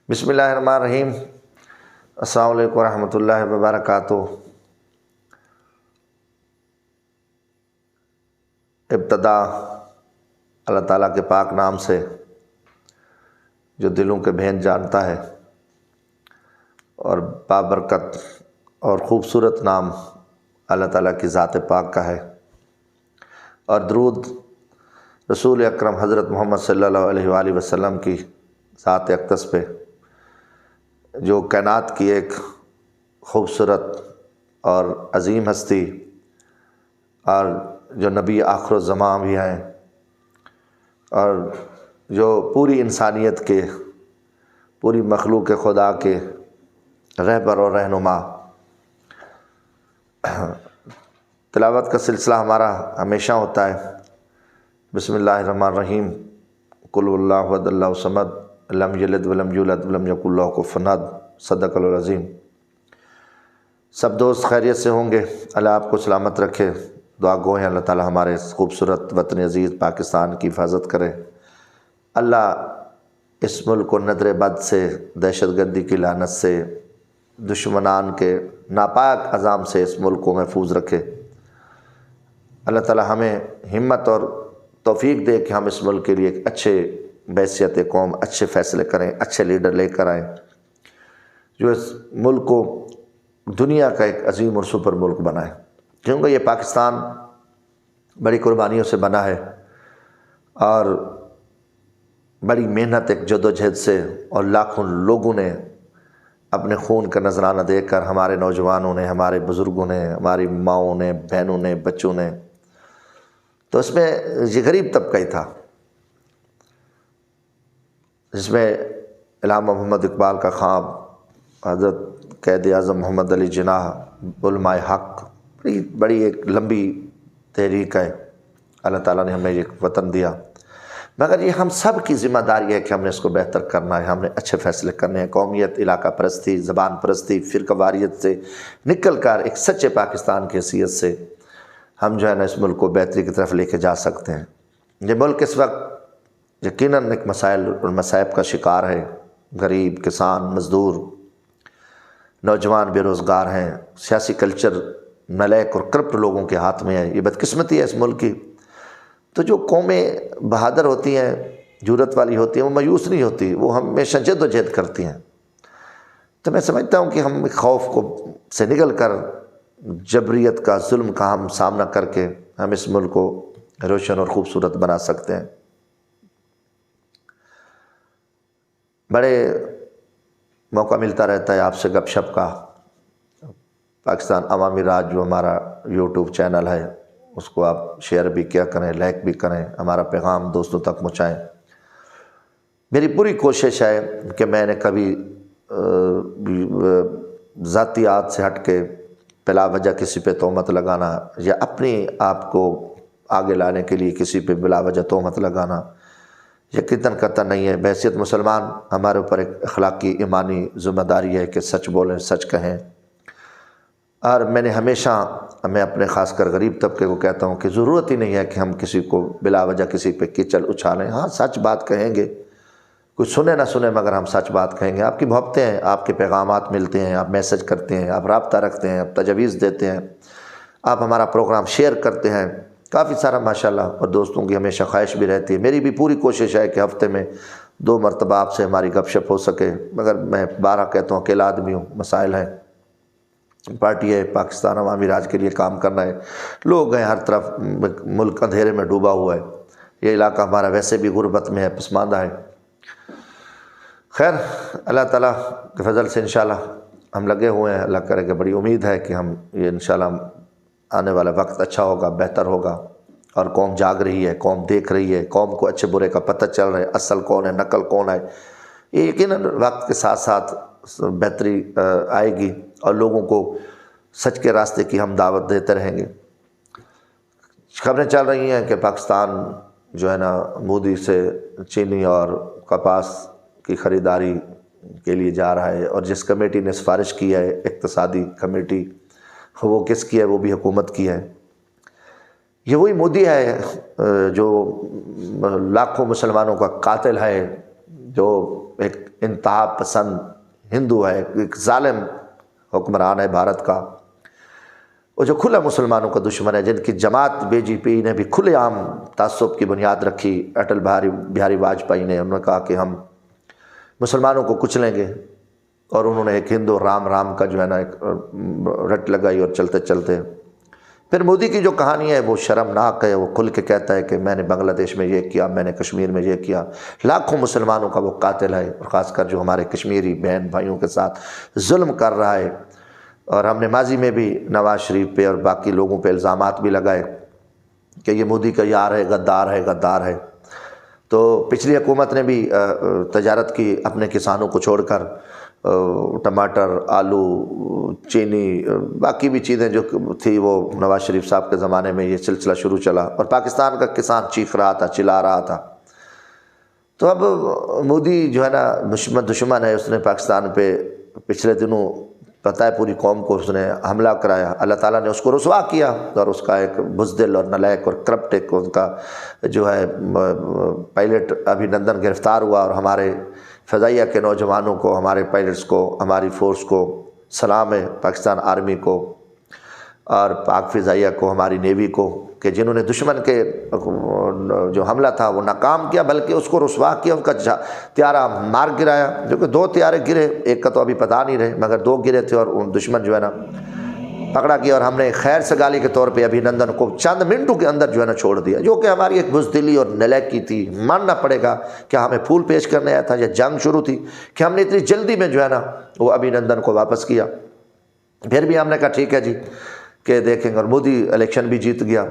بسم اللہ الرحمن الرحیم۔ السلام علیکم ورحمۃ اللہ وبرکاتہ۔ ابتدا اللہ تعالیٰ کے پاک نام سے جو دلوں کے بھین جانتا ہے، اور بابرکت اور خوبصورت نام اللہ تعالیٰ کی ذات پاک کا ہے، اور درود رسول اکرم حضرت محمد صلی اللہ علیہ وآلہ وسلم کی ذات اقدس پہ، جو کائنات کی ایک خوبصورت اور عظیم ہستی اور جو نبی آخر الزماں بھی ہیں، اور جو پوری انسانیت کے، پوری مخلوق خدا کے رہبر اور رہنما۔ تلاوت کا سلسلہ ہمارا ہمیشہ ہوتا ہے بسم اللہ الرحمن الرحیم، قل هو اللہ احد اللہ الصمد لم یلد ولم یولد ولم یکن لہ کفوا احد، صدق العظیم۔ سب دوست خیریت سے ہوں گے، اللہ آپ کو سلامت رکھے۔ دعا گو ہیں اللہ تعالی ہمارے خوبصورت وطن عزیز پاکستان کی حفاظت کرے۔ اللہ اس ملک کو نظر بد سے، دہشت گردی کی لعنت سے، دشمنان کے ناپاک عذاب سے اس ملک کو محفوظ رکھے۔ اللہ تعالی ہمیں ہمت اور توفیق دے کہ ہم اس ملک کے لیے ایک اچھے بحیثیت قوم اچھے فیصلے کریں، اچھے لیڈر لے کر آئیں، جو اس ملک کو دنیا کا ایک عظیم اور سپر ملک بنائے، کیونکہ یہ پاکستان بڑی قربانیوں سے بنا ہے، اور بڑی محنت، ایک جدوجہد سے، اور لاکھوں لوگوں نے اپنے خون کا نذرانہ دے کر، ہمارے نوجوانوں نے، ہمارے بزرگوں نے، ہماری ماؤں نے، بہنوں نے، بچوں نے، تو اس میں یہ غریب طبقہ ہی تھا، جس میں علامہ محمد اقبال کا خواب، حضرت قائد اعظم محمد علی جناح، علماء حق، بڑی ایک لمبی تحریک ہے۔ اللہ تعالیٰ نے ہمیں یہ وطن دیا، مگر یہ ہم سب کی ذمہ داری ہے کہ ہم نے اس کو بہتر کرنا ہے، ہم نے اچھے فیصلے کرنے ہیں۔ قومیت، علاقہ پرستی، زبان پرستی، فرقہ واریت سے نکل کر ایک سچے پاکستان کی حیثیت سے ہم جو ہے نا اس ملک کو بہتری کی طرف لے کے جا سکتے ہیں۔ یہ ملک اس وقت یقیناً ایک مسائل اور مصائب کا شکار ہے۔ غریب، کسان، مزدور، نوجوان بے روزگار ہیں، سیاسی کلچر نالیک اور کرپٹ لوگوں کے ہاتھ میں ہے۔ یہ بدقسمتی ہے اس ملک کی۔ تو جو قومیں بہادر ہوتی ہیں، جرأت والی ہوتی ہیں، وہ مایوس نہیں ہوتی، وہ ہمیشہ جد و جہد کرتی ہیں۔ تو میں سمجھتا ہوں کہ ہم خوف کو سے نکل کر، جبریت کا، ظلم کا ہم سامنا کر کے ہم اس ملک کو روشن اور خوبصورت بنا سکتے ہیں۔ بڑے موقع ملتا رہتا ہے آپ سے گپ شپ کا۔ پاکستان عوامی راج جو ہمارا یوٹیوب چینل ہے، اس کو آپ شیئر بھی کیا کریں، لائک بھی کریں، ہمارا پیغام دوستوں تک پہنچائیں۔ میری پوری کوشش ہے کہ میں نے کبھی ذاتیات سے ہٹ کے بلا وجہ کسی پہ تہمت لگانا، یا اپنی آپ کو آگے لانے کے لیے کسی پہ بلا وجہ تہمت لگانا یقیناً قطع نہیں ہے۔ بحیثیت مسلمان ہمارے اوپر ایک اخلاقی ایمانی ذمہ داری ہے کہ سچ بولیں، سچ کہیں۔ اور میں نے ہمیشہ، میں اپنے خاص کر غریب طبقے کو کہتا ہوں کہ ضرورت ہی نہیں ہے کہ ہم کسی کو بلا وجہ کسی پہ کیچل اچھالیں۔ ہاں، سچ بات کہیں گے، کوئی سنے نہ سنے، مگر ہم سچ بات کہیں گے۔ آپ کی محبتیں ہیں، آپ کے پیغامات ملتے ہیں، آپ میسج کرتے ہیں، آپ رابطہ رکھتے ہیں، آپ تجاویز دیتے ہیں، آپ ہمارا پروگرام شیئر کرتے ہیں، کافی سارا ماشاءاللہ۔ اور دوستوں کی ہمیشہ خواہش بھی رہتی ہے، میری بھی پوری کوشش ہے کہ ہفتے میں 2 مرتبہ آپ سے ہماری گپ شپ ہو سکے، مگر میں 12 کہتا ہوں، اکیلا آدمی ہوں، مسائل ہیں، پارٹی ہے، پاکستان عوامی راج کے لیے کام کرنا ہے، لوگ ہیں ہر طرف، ملک اندھیرے میں ڈوبا ہوا ہے، یہ علاقہ ہمارا ویسے بھی غربت میں ہے، پسماندہ ہے۔ خیر، اللہ تعالیٰ کے فضل سے انشاءاللہ ہم لگے ہوئے ہیں۔ اللہ کرے کہ بڑی امید ہے کہ ہم یہ انشاءاللہ آنے والا وقت اچھا ہوگا، بہتر ہوگا، اور قوم جاگ رہی ہے، قوم دیکھ رہی ہے، قوم کو اچھے برے کا پتہ چل رہا ہے، اصل کون ہے، نقل کون ہے۔ یہ یقیناً وقت کے ساتھ ساتھ بہتری آئے گی، اور لوگوں کو سچ کے راستے کی ہم دعوت دیتے رہیں گے۔ خبریں چل رہی ہیں کہ پاکستان جو ہے نا مودی سے چینی اور کپاس کی خریداری کے لیے جا رہا ہے، اور جس کمیٹی نے سفارش کی ہے، اقتصادی کمیٹی، وہ کس کی ہے؟ وہ بھی حکومت کی ہے۔ یہ وہی مودی ہے جو لاکھوں مسلمانوں کا قاتل ہے، جو ایک انتہا پسند ہندو ہے، ایک ظالم حکمران ہے بھارت کا، وہ جو کھلا مسلمانوں کا دشمن ہے، جن کی جماعت بی جے پی نے بھی کھلے عام تعصب کی بنیاد رکھی، اٹل بہاری واجپئی نے، انہوں نے کہا کہ ہم مسلمانوں کو کچلیں گے، اور انہوں نے ایک ہندو رام رام کا جو ہے نا ایک رٹ لگائی، اور چلتے چلتے پھر مودی کی جو کہانی ہے وہ شرمناک ہے۔ وہ کھل کے کہتا ہے کہ میں نے بنگلہ دیش میں یہ کیا، میں نے کشمیر میں یہ کیا، لاکھوں مسلمانوں کا وہ قاتل ہے، اور خاص کر جو ہمارے کشمیری بہن بھائیوں کے ساتھ ظلم کر رہا ہے۔ اور ہم نے ماضی میں بھی نواز شریف پہ اور باقی لوگوں پہ الزامات بھی لگائے کہ یہ مودی کا یار ہے، غدار ہے، غدار ہے۔ تو پچھلی حکومت نے بھی تجارت کی اپنے کسانوں کو چھوڑ کر، ٹماٹر، آلو، چینی، باقی بھی چیزیں جو تھی وہ نواز شریف صاحب کے زمانے میں یہ سلسلہ شروع چلا، اور پاکستان کا کسان چیخ رہا تھا، چلا رہا تھا۔ تو اب مودی جو ہے نا دشمن ہے، اس نے پاکستان پہ پچھلے دنوں پتہ ہے پوری قوم کو اس نے حملہ کرایا، اللہ تعالیٰ نے اس کو رسوا کیا، اور اس کا ایک بزدل اور نلائق اور کرپٹ ایک ان کا جو ہے پائلٹ ابھینندن گرفتار ہوا، اور ہمارے فضائیہ کے نوجوانوں کو، ہمارے پائلٹس کو، ہماری فورس کو سلام ہے، پاکستان آرمی کو اور پاک فضائیہ کو، ہماری نیوی کو، کہ جنہوں نے دشمن کے جو حملہ تھا وہ ناکام کیا، بلکہ اس کو رسوا کیا، ان کا طیارہ مار گرایا، جو کہ 2 طیارے گرے، ایک کا تو ابھی پتہ نہیں رہے، مگر 2 گرے تھے، اور ان دشمن جو ہے نا پکڑا گیا، اور ہم نے خیر سگالی کے طور پہ ابھینندن کو چند منٹوں کے اندر جو ہے نا چھوڑ دیا، جو کہ ہماری ایک بزدلی اور نلائکی تھی۔ ماننا پڑے گا کہ ہمیں پھول پیش کرنے آیا تھا، یا جنگ شروع تھی کہ ہم نے اتنی جلدی میں جو ہے نا وہ ابھینندن کو واپس کیا۔ پھر بھی ہم نے کہا ٹھیک ہے جی کہ دیکھیں گے، اور مودی الیکشن بھی جیت گیا۔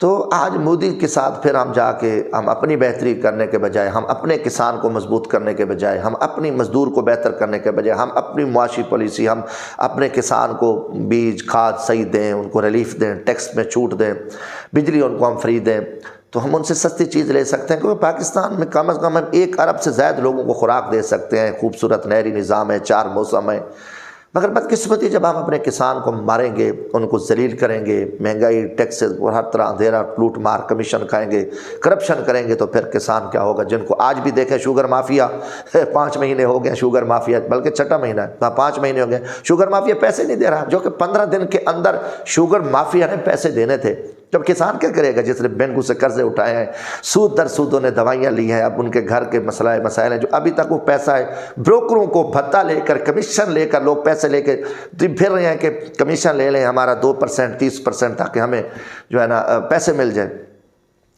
تو آج مودی کے ساتھ پھر ہم جا کے ہم اپنی بہتری کرنے کے بجائے، ہم اپنے کسان کو مضبوط کرنے کے بجائے، ہم اپنی مزدور کو بہتر کرنے کے بجائے، ہم اپنی معاشی پالیسی، ہم اپنے کسان کو بیج کھاد صحیح دیں، ان کو ریلیف دیں، ٹیکس میں چھوٹ دیں، بجلی ان کو ہم فری دیں، تو ہم ان سے سستی چیز لے سکتے ہیں، کیونکہ پاکستان میں کم از کم ہم 1 ارب سے زائد لوگوں کو خوراک دے سکتے ہیں، خوبصورت نہری نظام ہے، 4 موسم ہے۔ مگر بدقسمتی جب ہم اپنے کسان کو ماریں گے، ان کو ذلیل کریں گے، مہنگائی، ٹیکسز اور ہر طرح اندھیرا، لوٹ مار، کمیشن کھائیں گے، کرپشن کریں گے، تو پھر کسان کیا ہوگا؟ جن کو آج بھی دیکھیں شوگر مافیا 5 مہینے ہو گئے، شوگر مافیا بلکہ 6واں مہینہ ہے، 5 مہینے ہو گئے، شوگر مافیا پیسے نہیں دے رہا، جو کہ 15 دن کے اندر شوگر مافیا نے پیسے دینے تھے۔ جب کسان کیا کرے گا جس نے بینکوں سے قرضے اٹھائے ہیں، سود در سود نے دوائیاں لی ہیں، اب ان کے گھر کے مسائل ہیں، جو ابھی تک وہ پیسہ ہے بروکروں کو بھتہ لے کر، کمیشن لے کر، لوگ پیسے لے کے پھر رہے ہیں کہ کمیشن لے لیں ہمارا 2%، 30%، تاکہ ہمیں جو ہے نا پیسے مل جائیں۔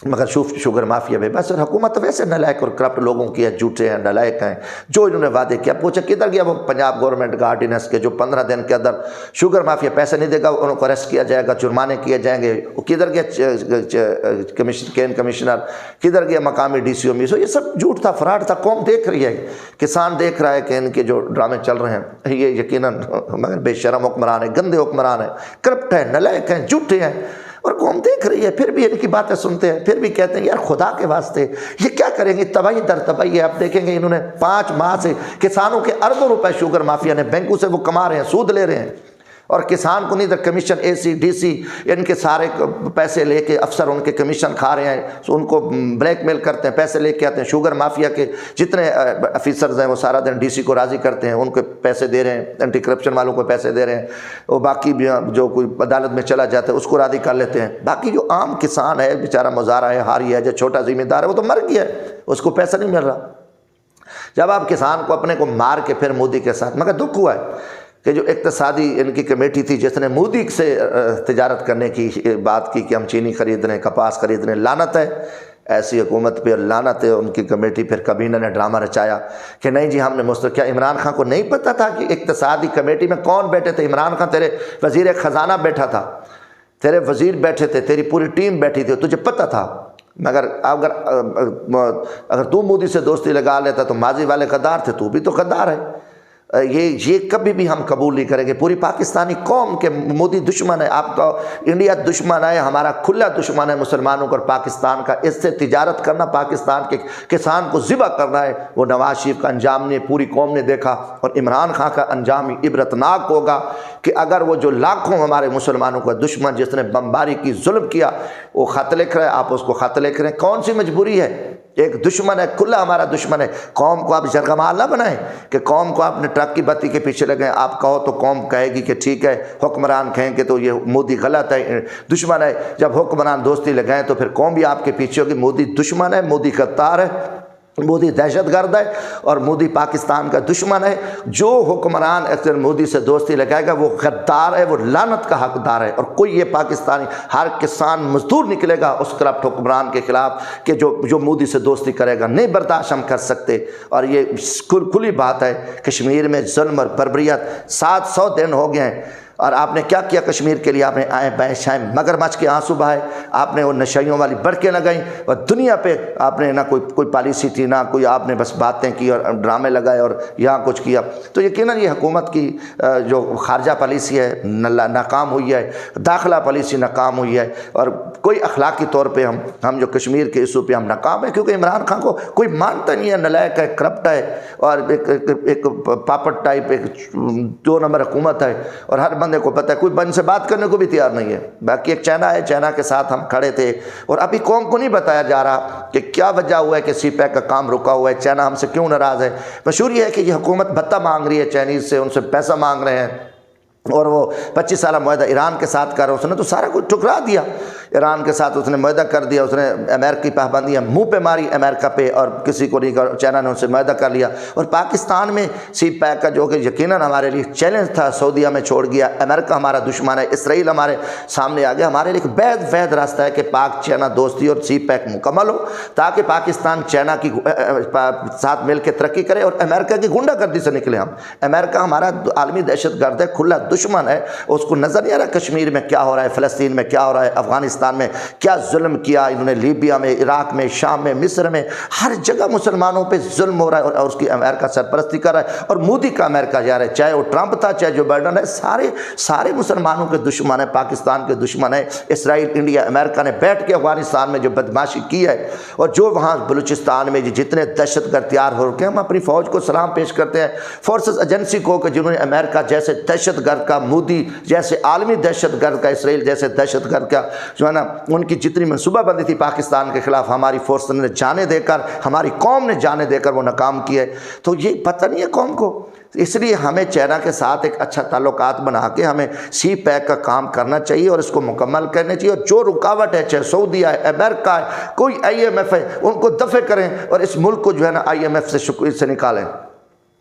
مگر شوگر مافیا میں بس، اور حکومت تو ویسے نالائق اور کرپٹ لوگوں کی ہے، جھوٹے ہیں، نالائق ہیں، جو انہوں نے وعدے کیا۔ پوچھا کدھر گیا وہ پنجاب گورنمنٹ کا آرڈیننس کے جو 15 دن کے اندر شوگر مافیا پیسے نہیں دے گا ان کو اریسٹ کیا جائے گا، جرمانے کیے جائیں گے؟ کدھر گیا کین کمشنر؟ کدھر گیا مقامی ڈی سی او میسو؟ یہ سب جھوٹ تھا، فراڈ تھا۔ قوم دیکھ رہی ہے، کسان دیکھ رہا ہے کہ ان کے جو ڈرامے چل رہے ہیں یہ یقیناً مگر بے شرم حکمران ہے، گندے حکمران ہیں، کرپٹ ہیں، نالائق ہیں، جھوٹے ہیں، اور قوم دیکھ رہی ہے، پھر بھی ان کی باتیں سنتے ہیں، پھر بھی کہتے ہیں یار خدا کے واسطے یہ کیا کریں گے؟ تباہی در تباہی ہے۔ آپ دیکھیں گے انہوں نے 5 ماہ سے کسانوں کے اربوں روپے شوگر مافیا نے بینکوں سے وہ کما رہے ہیں، سود لے رہے ہیں، اور کسان کو نہیں، کمیشن اے سی ڈی سی ان کے سارے پیسے لے کے افسر ان کے کمیشن کھا رہے ہیں، ان کو بلیک میل کرتے ہیں، پیسے لے کے آتے ہیں۔ شوگر مافیا کے جتنے افیسرز ہیں وہ سارا دن ڈی سی کو راضی کرتے ہیں، ان کو پیسے دے رہے ہیں، اینٹی کرپشن والوں کو پیسے دے رہے ہیں، وہ باقی بھی جو کوئی عدالت میں چلا جاتا ہے اس کو راضی کر لیتے ہیں۔ باقی جو عام کسان ہے بیچارہ مزارع ہے، ہاری ہے، جو چھوٹا ذمہ دار ہے وہ تو مر گیا ہے، اس کو پیسہ نہیں مل رہا۔ جب آپ کسان کو اپنے کو مار کے پھر مودی کے ساتھ، مگر دکھ ہوا ہے کہ جو اقتصادی ان کی کمیٹی تھی جس نے مودی سے تجارت کرنے کی بات کی کہ ہم چینی خرید رہے ہیں، کپاس خرید رہے ہیں، لعنت ہے ایسی حکومت پہ، لعنت ہے ان کی کمیٹی۔ پھر کابینہ نے ڈرامہ رچایا کہ نہیں جی ہم نے کیا عمران خان کو نہیں پتہ تھا کہ اقتصادی کمیٹی میں کون بیٹھے تھے؟ عمران خان تیرے وزیر خزانہ بیٹھا تھا، تیرے وزیر بیٹھے تھے، تیری پوری ٹیم بیٹھی تھی، تجھے پتہ تھا۔ مگر اگر تو مودی سے دوستی لگا لیتا تو ماضی والے غدار تھے، تو بھی تو غدار ہے۔ یہ کبھی بھی ہم قبول نہیں کریں گے۔ پوری پاکستانی قوم کے مودی دشمن ہے، آپ کا انڈیا دشمن ہے، ہمارا کھلا دشمن ہے مسلمانوں کا اور پاکستان کا۔ اس سے تجارت کرنا، پاکستان کے کسان کو ذبح کرنا ہے، وہ نواز شریف کا انجام نے پوری قوم نے دیکھا، اور عمران خان کا انجام ہی عبرتناک ہوگا کہ اگر وہ جو لاکھوں ہمارے مسلمانوں کا دشمن جس نے بمباری کی، ظلم کیا، وہ خط لکھ رہا ہے، آپ اس کو خط لکھ رہے ہیں، کون سی مجبوری ہے؟ ایک دشمن ہے، کھلا ہمارا دشمن ہے۔ قوم کو آپ جرگمال نہ بنائیں کہ قوم کو آپ نے ٹرک کی بتی کے پیچھے لگیں، آپ کہو تو قوم کہے گی کہ ٹھیک ہے، حکمران کہیں کہ تو یہ مودی غلط ہے، دشمن ہے۔ جب حکمران دوستی لگائیں تو پھر قوم بھی آپ کے پیچھے ہوگی، مودی دشمن ہے، مودی غدار ہے، مودی دہشت گرد ہے، اور مودی پاکستان کا دشمن ہے۔ جو حکمران اکثر مودی سے دوستی لگائے گا وہ غدار ہے، وہ لعنت کا حقدار ہے۔ اور کوئی یہ پاکستانی، ہر کسان مزدور نکلے گا اس کرپٹ حکمران کے خلاف کہ جو مودی سے دوستی کرے گا، نہیں برداشت ہم کر سکتے۔ اور یہ کھلی بات ہے، کشمیر میں ظلم اور بربریت 700 دن ہو گئے ہیں، اور آپ نے کیا کیا کشمیر کے لیے؟ آپ نے آئیں بائیں شائیں مگرمچھ کے آنسو بہائے، آپ نے وہ نشائیوں والی برقیں لگائیں، اور دنیا پہ آپ نے نہ کوئی پالیسی تھی، نہ کوئی، آپ نے بس باتیں کی اور ڈرامے لگائے اور یہاں کچھ کیا۔ تو یقیناً یہ حکومت کی جو خارجہ پالیسی ہے ناکام ہوئی ہے، داخلہ پالیسی ناکام ہوئی ہے، اور کوئی اخلاقی طور پہ ہم جو کشمیر کے ایشو پہ ہم ناکام ہیں، کیونکہ عمران خان کو کوئی مانتا نہیں ہے، نالائق ہے، کرپٹ ہے، اور ایک پاپٹ ٹائپ، ایک 2 نمبر حکومت ہے، اور ہر بندے کو پتہ ہے، کوئی بند سے بات کرنے کو بھی تیار نہیں ہے۔ باقی ایک چائنا ہے، چائنا کے ساتھ ہم کھڑے تھے، اور ابھی قوم کو نہیں بتایا جا رہا کہ کیا وجہ ہوا ہے کہ سی پیک کا کام رکا ہوا ہے، چائنا ہم سے کیوں ناراض ہے۔ مشہور یہ ہے کہ یہ حکومت بھتہ مانگ رہی ہے چائنیز سے، ان سے پیسہ مانگ رہے ہیں، اور وہ 25 سالہ معاہدہ ایران کے ساتھ کر رہا ہے، اس نے تو سارا کچھ ٹھکرا دیا، ایران کے ساتھ اس نے معاہدہ کر دیا، اس نے امریکی پابندیاں منہ پہ ماری امریکہ پہ، اور کسی کو نہیں کر، چائنا نے ان سے معاہدہ کر لیا۔ اور پاکستان میں سی پیک کا جو کہ یقیناً ہمارے لیے چیلنج تھا، سعودیہ میں چھوڑ گیا، امریکہ ہمارا دشمن ہے، اسرائیل ہمارے سامنے آ گیا، ہمارے لیے وید راستہ ہے کہ پاک چائنا دوستی اور سی پیک مکمل ہو، تاکہ پاکستان چائنا کی ساتھ مل کے ترقی کرے اور امریکہ کی غنڈہ گردی سے نکلے ہم۔ امریکہ ہمارا عالمی دہشت گرد ہے، کھلا دشمن ہے، اس کو نظر نہیں آ رہا کشمیر میں کیا ہو رہا ہے، فلسطین میں کیا ہو رہا ہے، افغانستان میں کیا ظلم کیا انہوں نے، لیبیا میں، عراق میں، شام میں، مصر میں، ہر جگہ مسلمانوں پہ ظلم ہو رہا ہے، اور اس کی امریکہ سرپرستی کر رہا ہے، اور مودی کا امریکہ جا رہا ہے، چاہے وہ ٹرمپ تھا، چاہے جو بائیڈن ہے، سارے مسلمانوں کے دشمن ہیں، پاکستان کے دشمن ہیں۔ اسرائیل، انڈیا، امریکہ نے بیٹھ کے افغانستان میں جو بدماشی کی ہے، اور جو وہاں بلوچستان میں جتنے دہشت گرد تیار ہو رکے ہیں، ہم اپنی فوج کو سلام پیش کرتے ہیں، فورسز ایجنسی کو، کہ جنہوں نے امریکہ جیسے دہشت گرد کا، مودی جیسے عالمی دہشت گرد کا، اسرائیل جیسے دہشت گرد کا جو ہے نا، ان کی جتنی منصوبہ بندی تھی پاکستان کے خلاف، ہماری فورس نے جانے دے کر، ہماری قوم نے جانے دے کر وہ ناکام کی ہے۔ تو یہ پتہ نہیں ہے قوم کو، اس لیے ہمیں چائنا کے ساتھ ایک اچھا تعلقات بنا کے ہمیں سی پیک کا کام کرنا چاہیے، اور اس کو مکمل کرنا چاہیے، اور جو رکاوٹ ہے، چاہے سعودیہ ہے، امریکہ ہے، کوئی IMF ہے، ان کو دفع کریں، اور اس ملک کو جو ہے نا IMF سے نکالیں،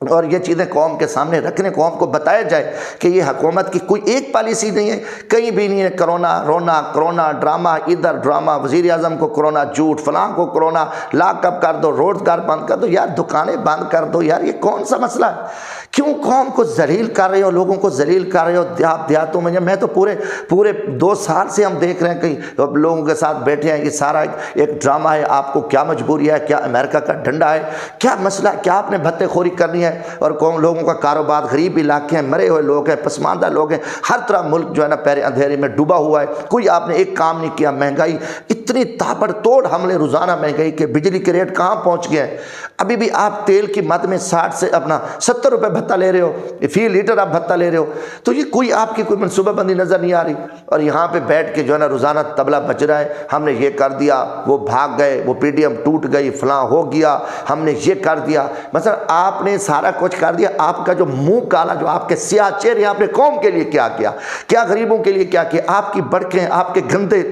اور یہ چیزیں قوم کے سامنے رکھنے، قوم کو بتایا جائے کہ یہ حکومت کی کوئی ایک پالیسی نہیں ہے، کہیں بھی نہیں ہے، کرونا رونا، کرونا ڈرامہ، ادھر ڈرامہ، وزیر اعظم کو کرونا جھوٹ، فلاں کو کرونا، لاک اپ کر دو، روزگار بند کر دو۔ یار دکانیں بند کر دو یار، یہ کون سا مسئلہ ہے؟ کیوں قوم کو ذلیل کر رہے ہو، لوگوں کو ذلیل کر رہے ہو دیہاتوں میں تو پورے 2 سال سے ہم دیکھ رہے ہیں کہ لوگوں کے ساتھ بیٹھے ہیں، یہ سارا ایک ڈرامہ ہے۔ آپ کو کیا مجبوری ہے؟ کیا امریکہ کا ڈنڈا ہے؟ کیا مسئلہ ہے؟ کیا آپ نے بھتے خوری کرنی ہے؟ اور قوم لوگوں کا کاروبار، غریب علاقے ہیں، مرے ہوئے لوگ ہیں، پسماندہ لوگ ہیں، ہر طرح ملک جو ہے نا پہرے اندھیرے میں ڈوبا ہوا ہے، کوئی آپ نے ایک کام نہیں کیا۔ مہنگائی اتنی تابڑ توڑ حملے روزانہ مہنگائی کے، بجلی کے ریٹ کہاں پہنچ گئے ہیں؟ ابھی بھی آپ تیل کی مد میں 60 سے اپنا 70 روپے بھتہ لے رہے ہو، فی لیٹر آپ بھتہ لے رہے ہو، تو یہ کوئی آپ کی کوئی منصوبہ بندی نظر نہیں آ رہی۔ اور یہاں پہ بیٹھ کے جو ہے نا روزانہ طبلہ بج رہا ہے، ہم نے یہ کر دیا، وہ بھاگ گئے، وہ PDM ٹوٹ گئی، فلاں ہو گیا، ہم نے یہ کر دیا۔ مثلا آپ نے سارا کچھ کر دیا، آپ کا جو منہ کالا، جو آپ کے سیاہ چہرے، آپ نے قوم کے لیے کیا کیا، کیا غریبوں کے لیے کیا کیا، آپ کی بڑکیں، آپ کے گندے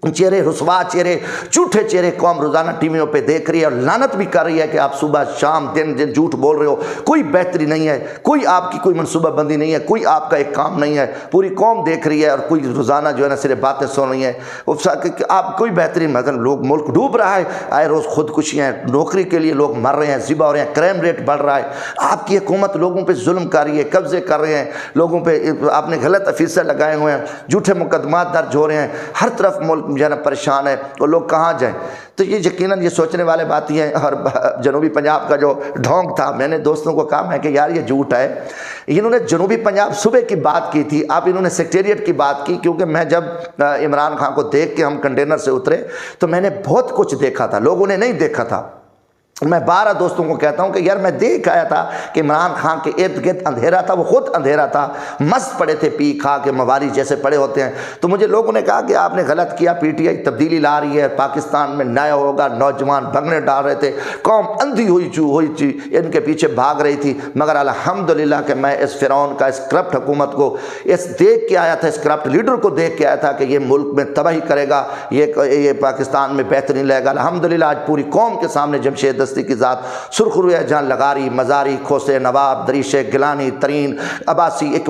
چہرے، رسوا چہرے، جھوٹے چہرے قوم روزانہ ٹی ویوں پہ دیکھ رہی ہے، اور لعنت بھی کر رہی ہے کہ آپ صبح شام دن جھوٹ بول رہے ہو، کوئی بہتری نہیں ہے، کوئی آپ کی کوئی منصوبہ بندی نہیں ہے، کوئی آپ کا ایک کام نہیں ہے، پوری قوم دیکھ رہی ہے، اور کوئی روزانہ جو ہے نا صرف باتیں سن رہی ہیں، آپ کوئی بہترین مثلا لوگ، ملک ڈوب رہا ہے، آئے روز خودکشیاں ہیں، نوکری کے لیے لوگ مر رہے ہیں، ذبح ہو رہے ہیں، کرائم ریٹ بڑھ رہا ہے، آپ کی حکومت لوگوں پہ ظلم کر رہی ہے، قبضے کر رہے ہیں لوگوں پہ، آپ نے غلط افیسر لگائے ہوئے ہیں، جھوٹے مقدمات درج ہو رہے ہیں، ہر طرف ملک جو ہے نا پریشان ہے، تو لوگ کہاں جائیں؟ تو یہ یقیناً یہ سوچنے والے بات ہی ہیں۔ اور جنوبی پنجاب کا جو ڈھونگ تھا، میں نے دوستوں کو کہا میں کہ یار یہ جھوٹ ہے، انہوں نے جنوبی پنجاب صوبے کی بات کی تھی، اب انہوں نے سیکریٹریٹ کی بات کی، کیونکہ میں جب عمران خان کو دیکھ کے ہم کنٹینر سے اترے تو میں نے بہت کچھ دیکھا تھا، لوگوں نے نہیں دیکھا تھا۔ میں 12 دوستوں کو کہتا ہوں کہ یار میں دیکھ آیا تھا کہ عمران خان کے ارد گرد اندھیرا تھا، وہ خود اندھیرا تھا، مست پڑے تھے پی کھا کے، مواری جیسے پڑے ہوتے ہیں۔ تو مجھے لوگوں نے کہا کہ آپ نے غلط کیا، پی ٹی آئی تبدیلی لا رہی ہے، پاکستان میں نیا ہوگا، نوجوان بھگنے ڈال رہے تھے، قوم اندھی ہوئی تھی، ان کے پیچھے بھاگ رہی تھی۔ مگر الحمدللہ کہ میں اس فرعون کا، اس کرپٹ حکومت کو دیکھ کے آیا تھا، اس کرپٹ لیڈر کو دیکھ کے آیا تھا کہ یہ ملک میں تباہی کرے گا، یہ پاکستان میں بہتری لائے گا۔ الحمدللہ آج پوری قوم کے سامنے جمشید دستی کی ذات سرخ رویہ جان لغاری، مزاری، کھوسے نواب، دریشے گیلانی، ترین، عباسی، ایک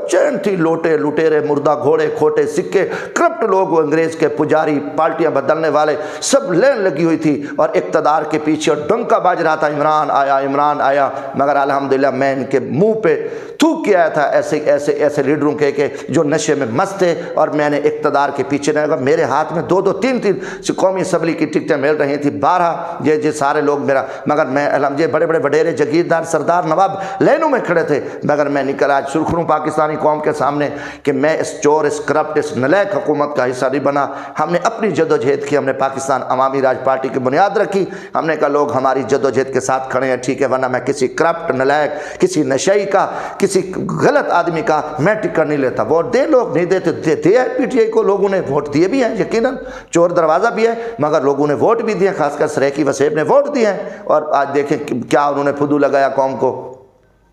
چین تھی، لوٹے لٹیرے، مردہ گھوڑے، کھوٹے سکے، کرپٹ لوگ، انگریز کے پجاری، پارٹیاں بدلنے والے، سب لین لگی ہوئی تھی اور اقتدار کے پیچھے ڈنکا باج رہا تھا، عمران آیا، عمران آیا۔ مگر الحمدللہ میں ان کے منہ پہ تھوک کے آیا تھا ایسے لیڈروں کے کہ جو نشے میں مست تھے، اور میں نے اقتدار کے پیچھے نہیں گا۔ میرے ہاتھ میں 2 3 قومی اسمبلی کی ٹکٹیں مل رہی تھیں، 12 یہ سارے لوگ میرا، مگر میں یہ بڑے بڑے وڈیرے، جگیردار، سردار، نواب لینوں میں کھڑے تھے، مگر میں نکل آج سرخروں پاکستانی قوم کے سامنے کہ میں اس چور، اس کرپٹ، اس نلیک حکومت کا حصہ نہیں بنا۔ ہم نے اپنی جدوجہد کی، ہم نے پاکستان عوامی راج پارٹی کی بنیاد رکھی، ہم نے کہا لوگ ہماری جدوجہد کے ساتھ کھڑے ہیں، ٹھیک ہے، ورنہ میں کسی کرپٹ، نلیک، کسی نشئی کا، کسی غلط آدمی کا میں ٹکٹ نہیں لیتا۔ ووٹ دے، لوگ نہیں دیتے، دیتے ہیں پی ٹی آئی کو، لوگوں نے ووٹ دیے بھی ہیں، یقیناً چور دروازہ بھی ہے، مگر لوگوں نے ووٹ بھی دیے، خاص کر سریکی وسیب نے ووٹ دیے ہیں۔ اور آج دیکھیں کیا انہوں نے پھدو لگایا قوم کو،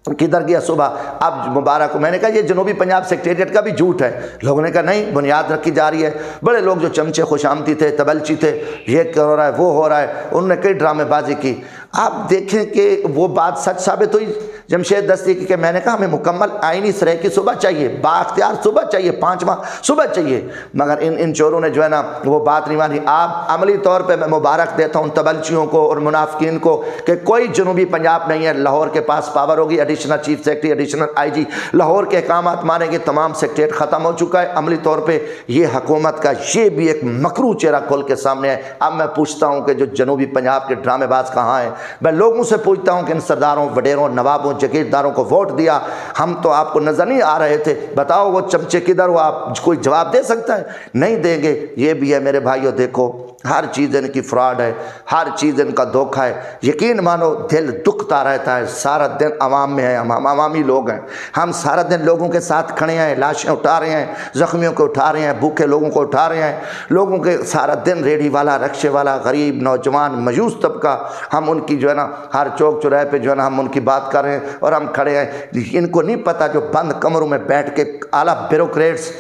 کدھر گیا صبح۔ اب مبارک کو میں نے کہا یہ جنوبی پنجاب سیکریٹریٹ کا بھی جھوٹ ہے، لوگوں نے کہا نہیں، بنیاد رکھی جا رہی ہے۔ بڑے لوگ جو چمچے خوشامتی تھے، تبلچی تھے، یہ ہو رہا ہے، وہ ہو رہا ہے، انہوں نے کئی ڈرامے بازی کی۔ آپ دیکھیں کہ وہ بات سچ ثابت ہوئی جمشید دستی کی کہ میں نے کہا ہمیں مکمل آئینی سرائکی صبح چاہیے، بااختیار صبح چاہیے، 5 ماہ صبح چاہیے، مگر ان چوروں نے جو ہے نا وہ بات نہیں مانی۔ آپ عملی طور پہ میں مبارک دیتا ہوں تبلچیوں کو اور منافقین کو کہ کوئی جنوبی پنجاب نہیں ہے، لاہور کے پاس پاور ہوگی، additional chief secretary, additional I G Lahore کے احکامات مانیں گے، تمام سیکریٹ ختم ہو چکا ہے عملی طور پہ۔ یہ حکومت کا یہ بھی ایک مکروہ چہرہ کھول کے سامنے ہے۔ اب میں پوچھتا ہوں کہ جو جنوبی پنجاب کے ڈرامے باز کہاں ہیں؟ میں لوگوں سے پوچھتا ہوں کہ ان سرداروں، وڈیروں، نوابوں، جگیرداروں کو ووٹ دیا، ہم تو آپ کو نظر نہیں آ رہے تھے، بتاؤ وہ چمچے کدھر ہو؟ آپ کوئی جواب دے سکتا ہے؟ نہیں دیں گے۔ یہ بھی ہے میرے بھائیوں، دیکھو ہر چیز ان کی فراڈ ہے، ہر چیز ان کا دھوکہ ہے، یقین مانو دل دکھتا رہتا ہے، سارا دن عوام میں ہے، ہم عوامی لوگ ہیں، ہم سارا دن لوگوں کے ساتھ کھڑے ہیں، لاشیں اٹھا رہے ہیں، زخمیوں کو اٹھا رہے ہیں، بھوکے لوگوں کو اٹھا رہے ہیں، لوگوں کے سارا دن ریڑھی والا، رکشے والا، غریب، نوجوان، مجوس طبقہ، ہم ان کی جو ہے نا ہر چوک چوراہے پہ جو ہے نا ہم ان کی بات کر رہے ہیں اور ہم کھڑے ہیں۔ ان کو نہیں پتہ جو بند کمروں میں بیٹھ کے اعلیٰ بیوروکریٹس،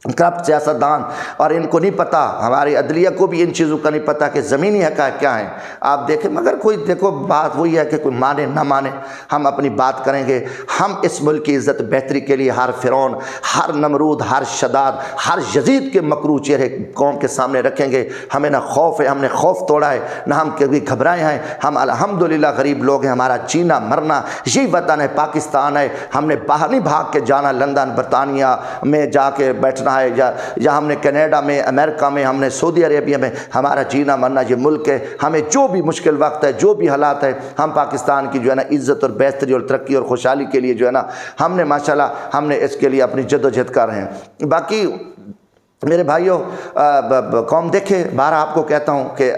کرپٹ سیاستدان، اور ان کو نہیں پتہ، ہماری عدلیہ کو بھی ان چیزوں کا نہیں پتہ کہ زمینی حقائق کیا ہیں۔ آپ دیکھیں، مگر کوئی دیکھو بات وہی ہے کہ کوئی مانے نہ مانے، ہم اپنی بات کریں گے۔ ہم اس ملک کی عزت بہتری کے لیے ہر فرعون، ہر نمرود، ہر شداد، ہر یزید کے مکروہ چہرے قوم کے سامنے رکھیں گے۔ ہمیں نہ خوف ہے، ہم نے خوف توڑا ہے، نہ ہم کبھی گھبرائے ہیں۔ ہم الحمدللہ غریب لوگ ہیں، ہمارا جینا مرنا یہی وطن ہے، پاکستان ہے۔ ہم نے باہر نہیں بھاگ کے جانا، لندن، برطانیہ میں جا کے بیٹھنا ہے، یا ہم نے کینیڈا میں، امریکہ میں، ہم نے سعودی عربیہ میں، ہمارا جینا مرنا یہ ملک ہے۔ ہمیں جو بھی مشکل وقت ہے، جو بھی حالات ہے، ہم پاکستان کی جو ہے نا عزت اور بہتری اور ترقی اور خوشحالی کے لیے جو ہے نا ہم نے ماشاءاللہ ہم نے اس کے لیے اپنی جدوجہد کر رہے ہیں۔ باقی میرے بھائیوں، قوم دیکھے، بار آپ کو کہتا ہوں کہ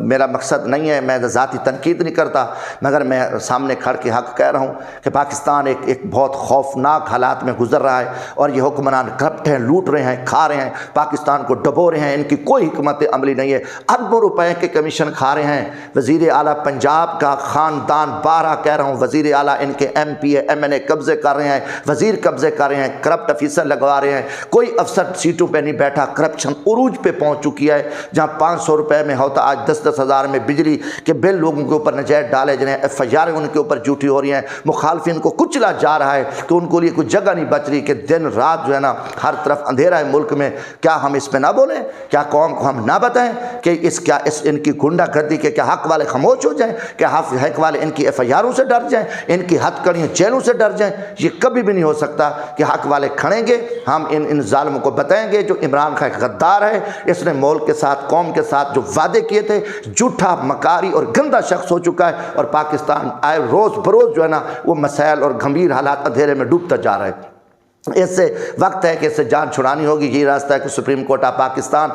میرا مقصد نہیں ہے، میں ذاتی تنقید نہیں کرتا، مگر میں سامنے کھڑ کے حق کہہ رہا ہوں کہ پاکستان ایک بہت خوفناک حالات میں گزر رہا ہے، اور یہ حکمران کرپٹ ہیں، لوٹ رہے ہیں، کھا رہے ہیں، پاکستان کو ڈبو رہے ہیں، ان کی کوئی حکمت عملی نہیں ہے، اربوں روپے کے کمیشن کھا رہے ہیں۔ وزیر اعلیٰ پنجاب کا خاندان، 12 کہہ رہا ہوں، وزیر اعلیٰ ان کے ایم پی ایم این اے قبضے کر رہے ہیں، وزیر قبضے کر رہے ہیں، کرپٹ افیسر لگوا رہے ہیں، کوئی افسر سیٹوں پہ نہیں بیٹھا۔ کرپشن عروج پہ پہنچ چکی ہے، جہاں 500 روپے میں ہوتا آج 10-10 ہزار میں بجلی کے بل لوگوں کے اوپر نجائز ڈالے جا رہے ہیں، ایف آئی آر ان کے اوپر جھوٹی ہو رہی ہیں، مخالفین کو کچلا جا رہا ہے کہ ان کو لیے کوئی جگہ نہیں بچ رہی، کہ دن رات جو ہے نا ہر طرف اندھیرا ہے ملک میں۔ کیا ہم اس پہ نہ بولیں؟ کیا قوم کو ہم نہ بتائیں کہ ان کی گنڈا گردی کے کیا حق والے خاموش ہو جائیں؟ کیا حق والے ان کی ایف آئی آروں سے ڈر جائیں، ان کی ہتھ کڑیوں جیلوں سے ڈر جائیں؟ یہ کبھی بھی نہیں ہو سکتا کہ حق والے کھڑیں گے، ہم ان ظالموں کو بتائیں گے جو عمران خان غدار ہے، اس نے ملک کے ساتھ، قوم کے ساتھ جو وعدے کیے تھے، جھوٹا، مکاری اور گندا شخص ہو چکا ہے، اور پاکستان آئے روز بروز جو ہے نا وہ مسائل اور گھمبیر حالات اندھیرے میں ڈوبتا جا رہا ہے۔ اس سے وقت ہے کہ اس سے جان چھڑانی ہوگی۔ یہی راستہ ہے کہ سپریم کورٹ آف پاکستان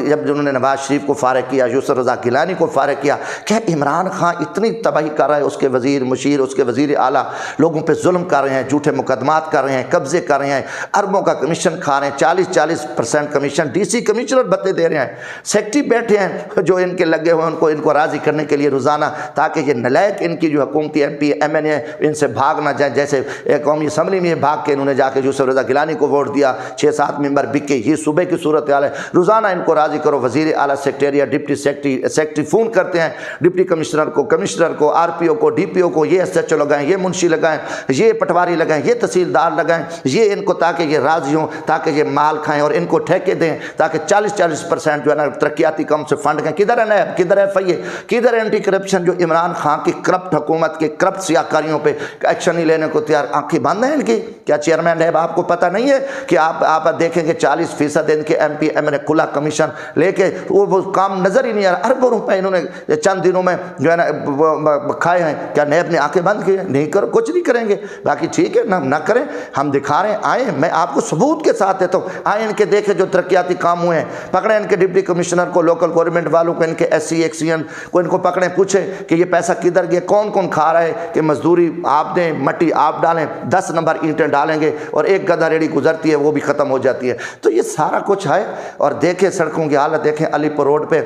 جب انہوں نے نواز شریف کو فارغ کیا، یوسف رضا گیلانی کو فارغ کیا، کہ عمران خان اتنی تباہی کر رہا ہے، اس کے وزیر مشیر، اس کے وزیر اعلیٰ لوگوں پہ ظلم کر رہے ہیں، جھوٹے مقدمات کر رہے ہیں، قبضے کر رہے ہیں، اربوں کا کمیشن کھا رہے ہیں، 40% کمیشن ڈی سی کمشنر بتے دے رہے ہیں، سیکٹری بیٹھے ہیں جو ان کے لگے ہوئے ان کو راضی کرنے کے لیے روزانہ، تاکہ یہ نلائق ان کی جو حکومتی ایم پی ایم این اے ان سے بھاگ نہ جائیں، جیسے قومی اسمبلی میں بھاگ کے انہوں نے جا کے یوسف رضا گیلانی کو ووٹ دیا، 6-7 ممبر بکے۔ یہ صوبے کی صورتحال ہے، روزانہ ان کو راضی کرو، وزیر اعلیٰ سیکریٹریٹ ڈپٹی سیکٹری فون کرتے ہیں ڈپٹی کمشنر کو آر پی او کو ڈی پی او کو، یہ ایس ایچ او لگائیں، یہ منشی لگائیں، یہ پٹواری لگائیں، یہ تحصیلدار لگائیں، یہ ان کو، تاکہ یہ راضی ہوں، تاکہ یہ مال کھائیں اور ان کو ٹھیکے دیں، تاکہ 40% جو ہے نا ترقیاتی کم سے فنڈ کہیں۔ کدھر ہے نیب، کدھر ہے FIA، کدھر ہے اینٹی کرپشن جو عمران خان کی کرپٹ حکومت کے کرپٹ سیاہکاریوں پہ ایکشن نہیں لینے کو تیار؟ آنکھیں بند ہیں ان کی؟ کیا چیئرمین نیب آپ کو پتہ نہیں ہے کہ آپ دیکھیں گے 40% ان کے ایم پی ایم نے کھلا کمیشن لے کے وہ کام نظر ہی نہیں آ رہا، اربوں روپے انہوں نے چند دنوں میں جو ہے نا کھائے ہیں۔ کیا نیب نے آنکھیں بند کی ہیں؟ نہیں کرو، کچھ نہیں کریں گے۔ باقی ٹھیک ہے نہ کریں، ہم دکھا رہے ہیں، آئیں، میں آپ کو ثبوت کے ساتھ دیتا ہوں، آئیں ان کے دیکھیں جو ترقیاتی کام ہوئے ہیں، پکڑیں ان کے ڈپٹی کمشنر کو، لوکل گورنمنٹ والوں کو، ان کے SC ایکسین کو، ان کو پکڑیں، پوچھیں کہ یہ پیسہ کدھر گیا، کون کون کھا رہا ہے، کہ مزدوری آپ دیں، مٹی آپ ڈالیں، 10 نمبر اینٹیں ڈالیں گے اور ایک گدھا ریڑھی گزرتی ہے وہ بھی ختم ہو جاتی ہے۔ تو یہ سارا کچھ ہے، اور دیکھیں سڑکوں کی حالت دیکھیں، علی پور روڈ پہ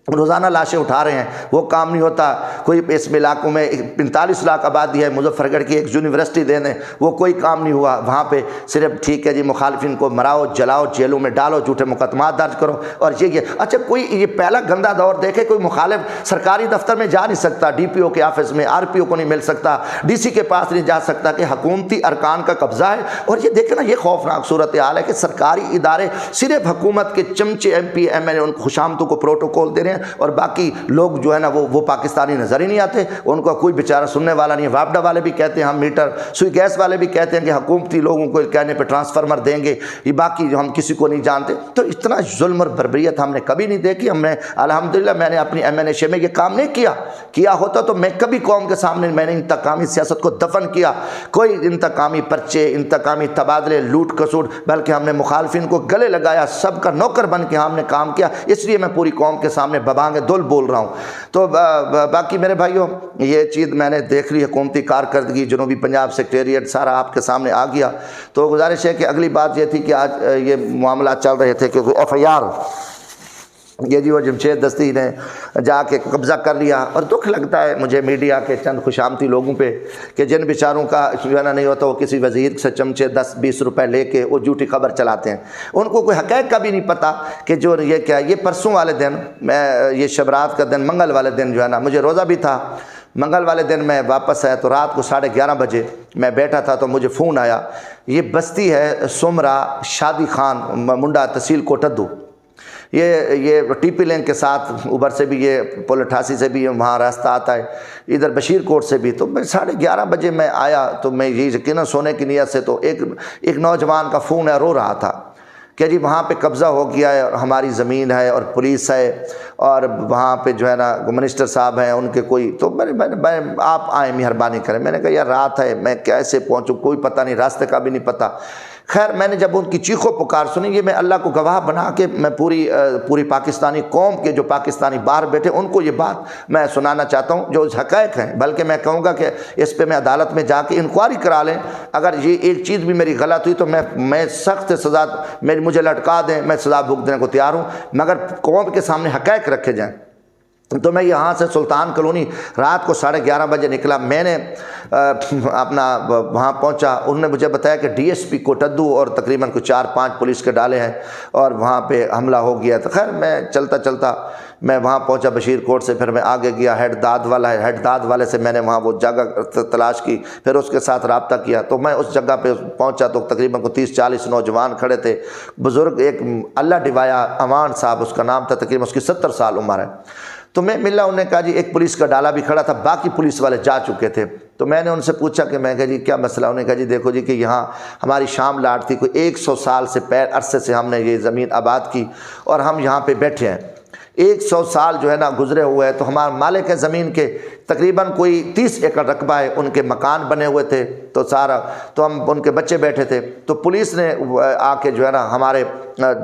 روزانہ لاشیں اٹھا رہے ہیں، وہ کام نہیں ہوتا۔ کوئی اس علاقوں میں 45 لاکھ آبادی ہے، مظفر گڑھ کی ایک یونیورسٹی دے دیں، وہ کوئی کام نہیں ہوا وہاں پہ، صرف ٹھیک ہے جی مخالفین کو مراؤ، جلاؤ، جیلوں میں ڈالو، جھوٹے مقدمات درج کرو، اور یہ اچھا کوئی یہ پہلا گندا دور دیکھے، کوئی مخالف سرکاری دفتر میں جا نہیں سکتا، DPO کے آفس میں، RPO کو نہیں مل سکتا، DC کے پاس نہیں جا سکتا، کہ حکومتی ارکان کا قبضہ ہے۔ اور یہ دیکھیں نا، یہ خوفناک صورتحال ہے کہ سرکاری ادارے صرف حکومت کے چمچے MP MLA ان خوشامدوں کو پروٹوکول دے رہے ہیں، اور باقی لوگ جو ہے نا وہ پاکستانی نظر ہی نہیں آتے، ان کو کوئی بیچارہ سننے والا نہیں ہے۔ واپڈا والے بھی کہتے ہیں ہم میٹر، سوئی گیس والے بھی کہتے ہیں کہ حکومتی لوگوں کو کہنے پہ ٹرانسفارمر دیں گے، یہ باقی جو ہم کسی کو نہیں جانتے۔ تو اتنا ظلم اور بربریت ہم نے کبھی نہیں دیکھی۔ ہم نے الحمدللہ، میں نے اپنی MNA میں یہ کام نہیں کیا ہوتا تو میں کبھی قوم کے سامنے میں نے انتقامی سیاست کو دفن کیا، کوئی انتقامی پرچے، انتقامی تبادلے، لوٹ کسوٹ، بلکہ ہم نے مخالفین کو گلے لگایا، سب کا نوکر بن کے ہم نے کام کیا۔ اس لیے میں پوری قوم کے سامنے ببانگ دل بول رہا ہوں۔ تو باقی میرے بھائیوں، یہ چیز میں نے دیکھ لی، حکومتی کارکردگی جنوبی پنجاب سیکریٹریٹ سارا آپ کے سامنے آ گیا۔ تو گزارش ہے کہ اگلی بات یہ تھی کہ آج یہ معاملات چل رہے تھے کہ FIR یہ جی وہ جمشید دستی نے جا کے قبضہ کر لیا، اور دکھ لگتا ہے مجھے میڈیا کے چند خوشامتی لوگوں پہ کہ جن بیچاروں کا جو ہے نا نہیں ہوتا، وہ کسی وزیر سے چمچے 10-20 روپے لے کے وہ جھوٹی خبر چلاتے ہیں، ان کو کوئی حقائق کا بھی نہیں پتہ کہ جو یہ کیا۔ یہ پرسوں والے دن میں، یہ شبرات کا دن، منگل والے دن جو ہے نا، مجھے روزہ بھی تھا، منگل والے دن میں واپس آیا تو رات کو 11:30 بجے میں بیٹھا تھا تو مجھے فون آیا۔ یہ بستی ہے سمرا شادی خان، منڈا تحصیل کوٹدو، یہ TP لنک کے ساتھ اوبر سے بھی، یہ پل 88 سے بھی وہاں راستہ آتا ہے، ادھر بشیر کوٹ سے بھی۔ تو میں 11:30 بجے میں آیا تو میں یہ یقیناً سونے کی نیت سے، تو ایک نوجوان کا فون ہے، رو رہا تھا کہ جی وہاں پہ قبضہ ہو گیا ہے، اور ہماری زمین ہے، اور پولیس ہے، اور وہاں پہ جو ہے نا منسٹر صاحب ہیں ان کے کوئی، تو میں آپ آئیں مہربانی کریں۔ میں نے کہا یار رات ہے، میں کیسے پہنچوں، کوئی پتہ نہیں، راستے کا بھی نہیں پتہ۔ خیر میں نے جب ان کی چیخو پکار سنی، یہ میں اللہ کو گواہ بنا کے میں پوری پاکستانی قوم کے جو پاکستانی باہر بیٹھے ان کو یہ بات میں سنانا چاہتا ہوں جو حقائق ہیں، بلکہ میں کہوں گا کہ اس پہ میں عدالت میں جا کے انکوائری کرا لیں، اگر یہ ایک چیز بھی میری غلط ہوئی تو میں سخت سزا، مجھے لٹکا دیں، میں سزا بھگتنے کو تیار ہوں، مگر قوم کے سامنے حقائق رکھے جائیں۔ تو میں یہاں سے سلطان کالونی رات کو 11:30 بجے نکلا، میں نے اپنا وہاں پہنچا، انہوں نے مجھے بتایا کہ DSP کوٹدو اور تقریباً کوئی 4-5 پولیس کے ڈالے ہیں اور وہاں پہ حملہ ہو گیا۔ تو خیر میں چلتا میں وہاں پہنچا بشیر کوٹ سے، پھر میں آگے گیا، ہیڈ داد والے سے میں نے وہاں وہ جگہ تلاش کی، پھر اس کے ساتھ رابطہ کیا۔ تو میں اس جگہ پہ پہنچا تو تقریباً 30-40 نوجوان کھڑے تھے، بزرگ، ایک اللہ ڈیوایا امان صاحب اس کا نام تھا، تقریباً اس کی 70 سال عمر ہے۔ تو میں ملا، انہوں نے کہا جی ایک پولیس کا ڈالا بھی کھڑا تھا، باقی پولیس والے جا چکے تھے۔ تو میں نے ان سے پوچھا کہ میں کہا جی کیا مسئلہ، انہوں نے کہا جی دیکھو جی کہ یہاں ہماری شام لاٹ تھی، کوئی 100 سال سے عرصے سے ہم نے یہ زمین آباد کی اور ہم یہاں پہ بیٹھے ہیں، 100 سال جو ہے نا گزرے ہوئے ہیں، تو ہمارا مالک ہے زمین کے تقریباً کوئی 30 ایکڑ رقبہ ہے، ان کے مکان بنے ہوئے تھے، تو تو ہم ان کے بچے بیٹھے تھے، تو پولیس نے آ کے جو ہے نا ہمارے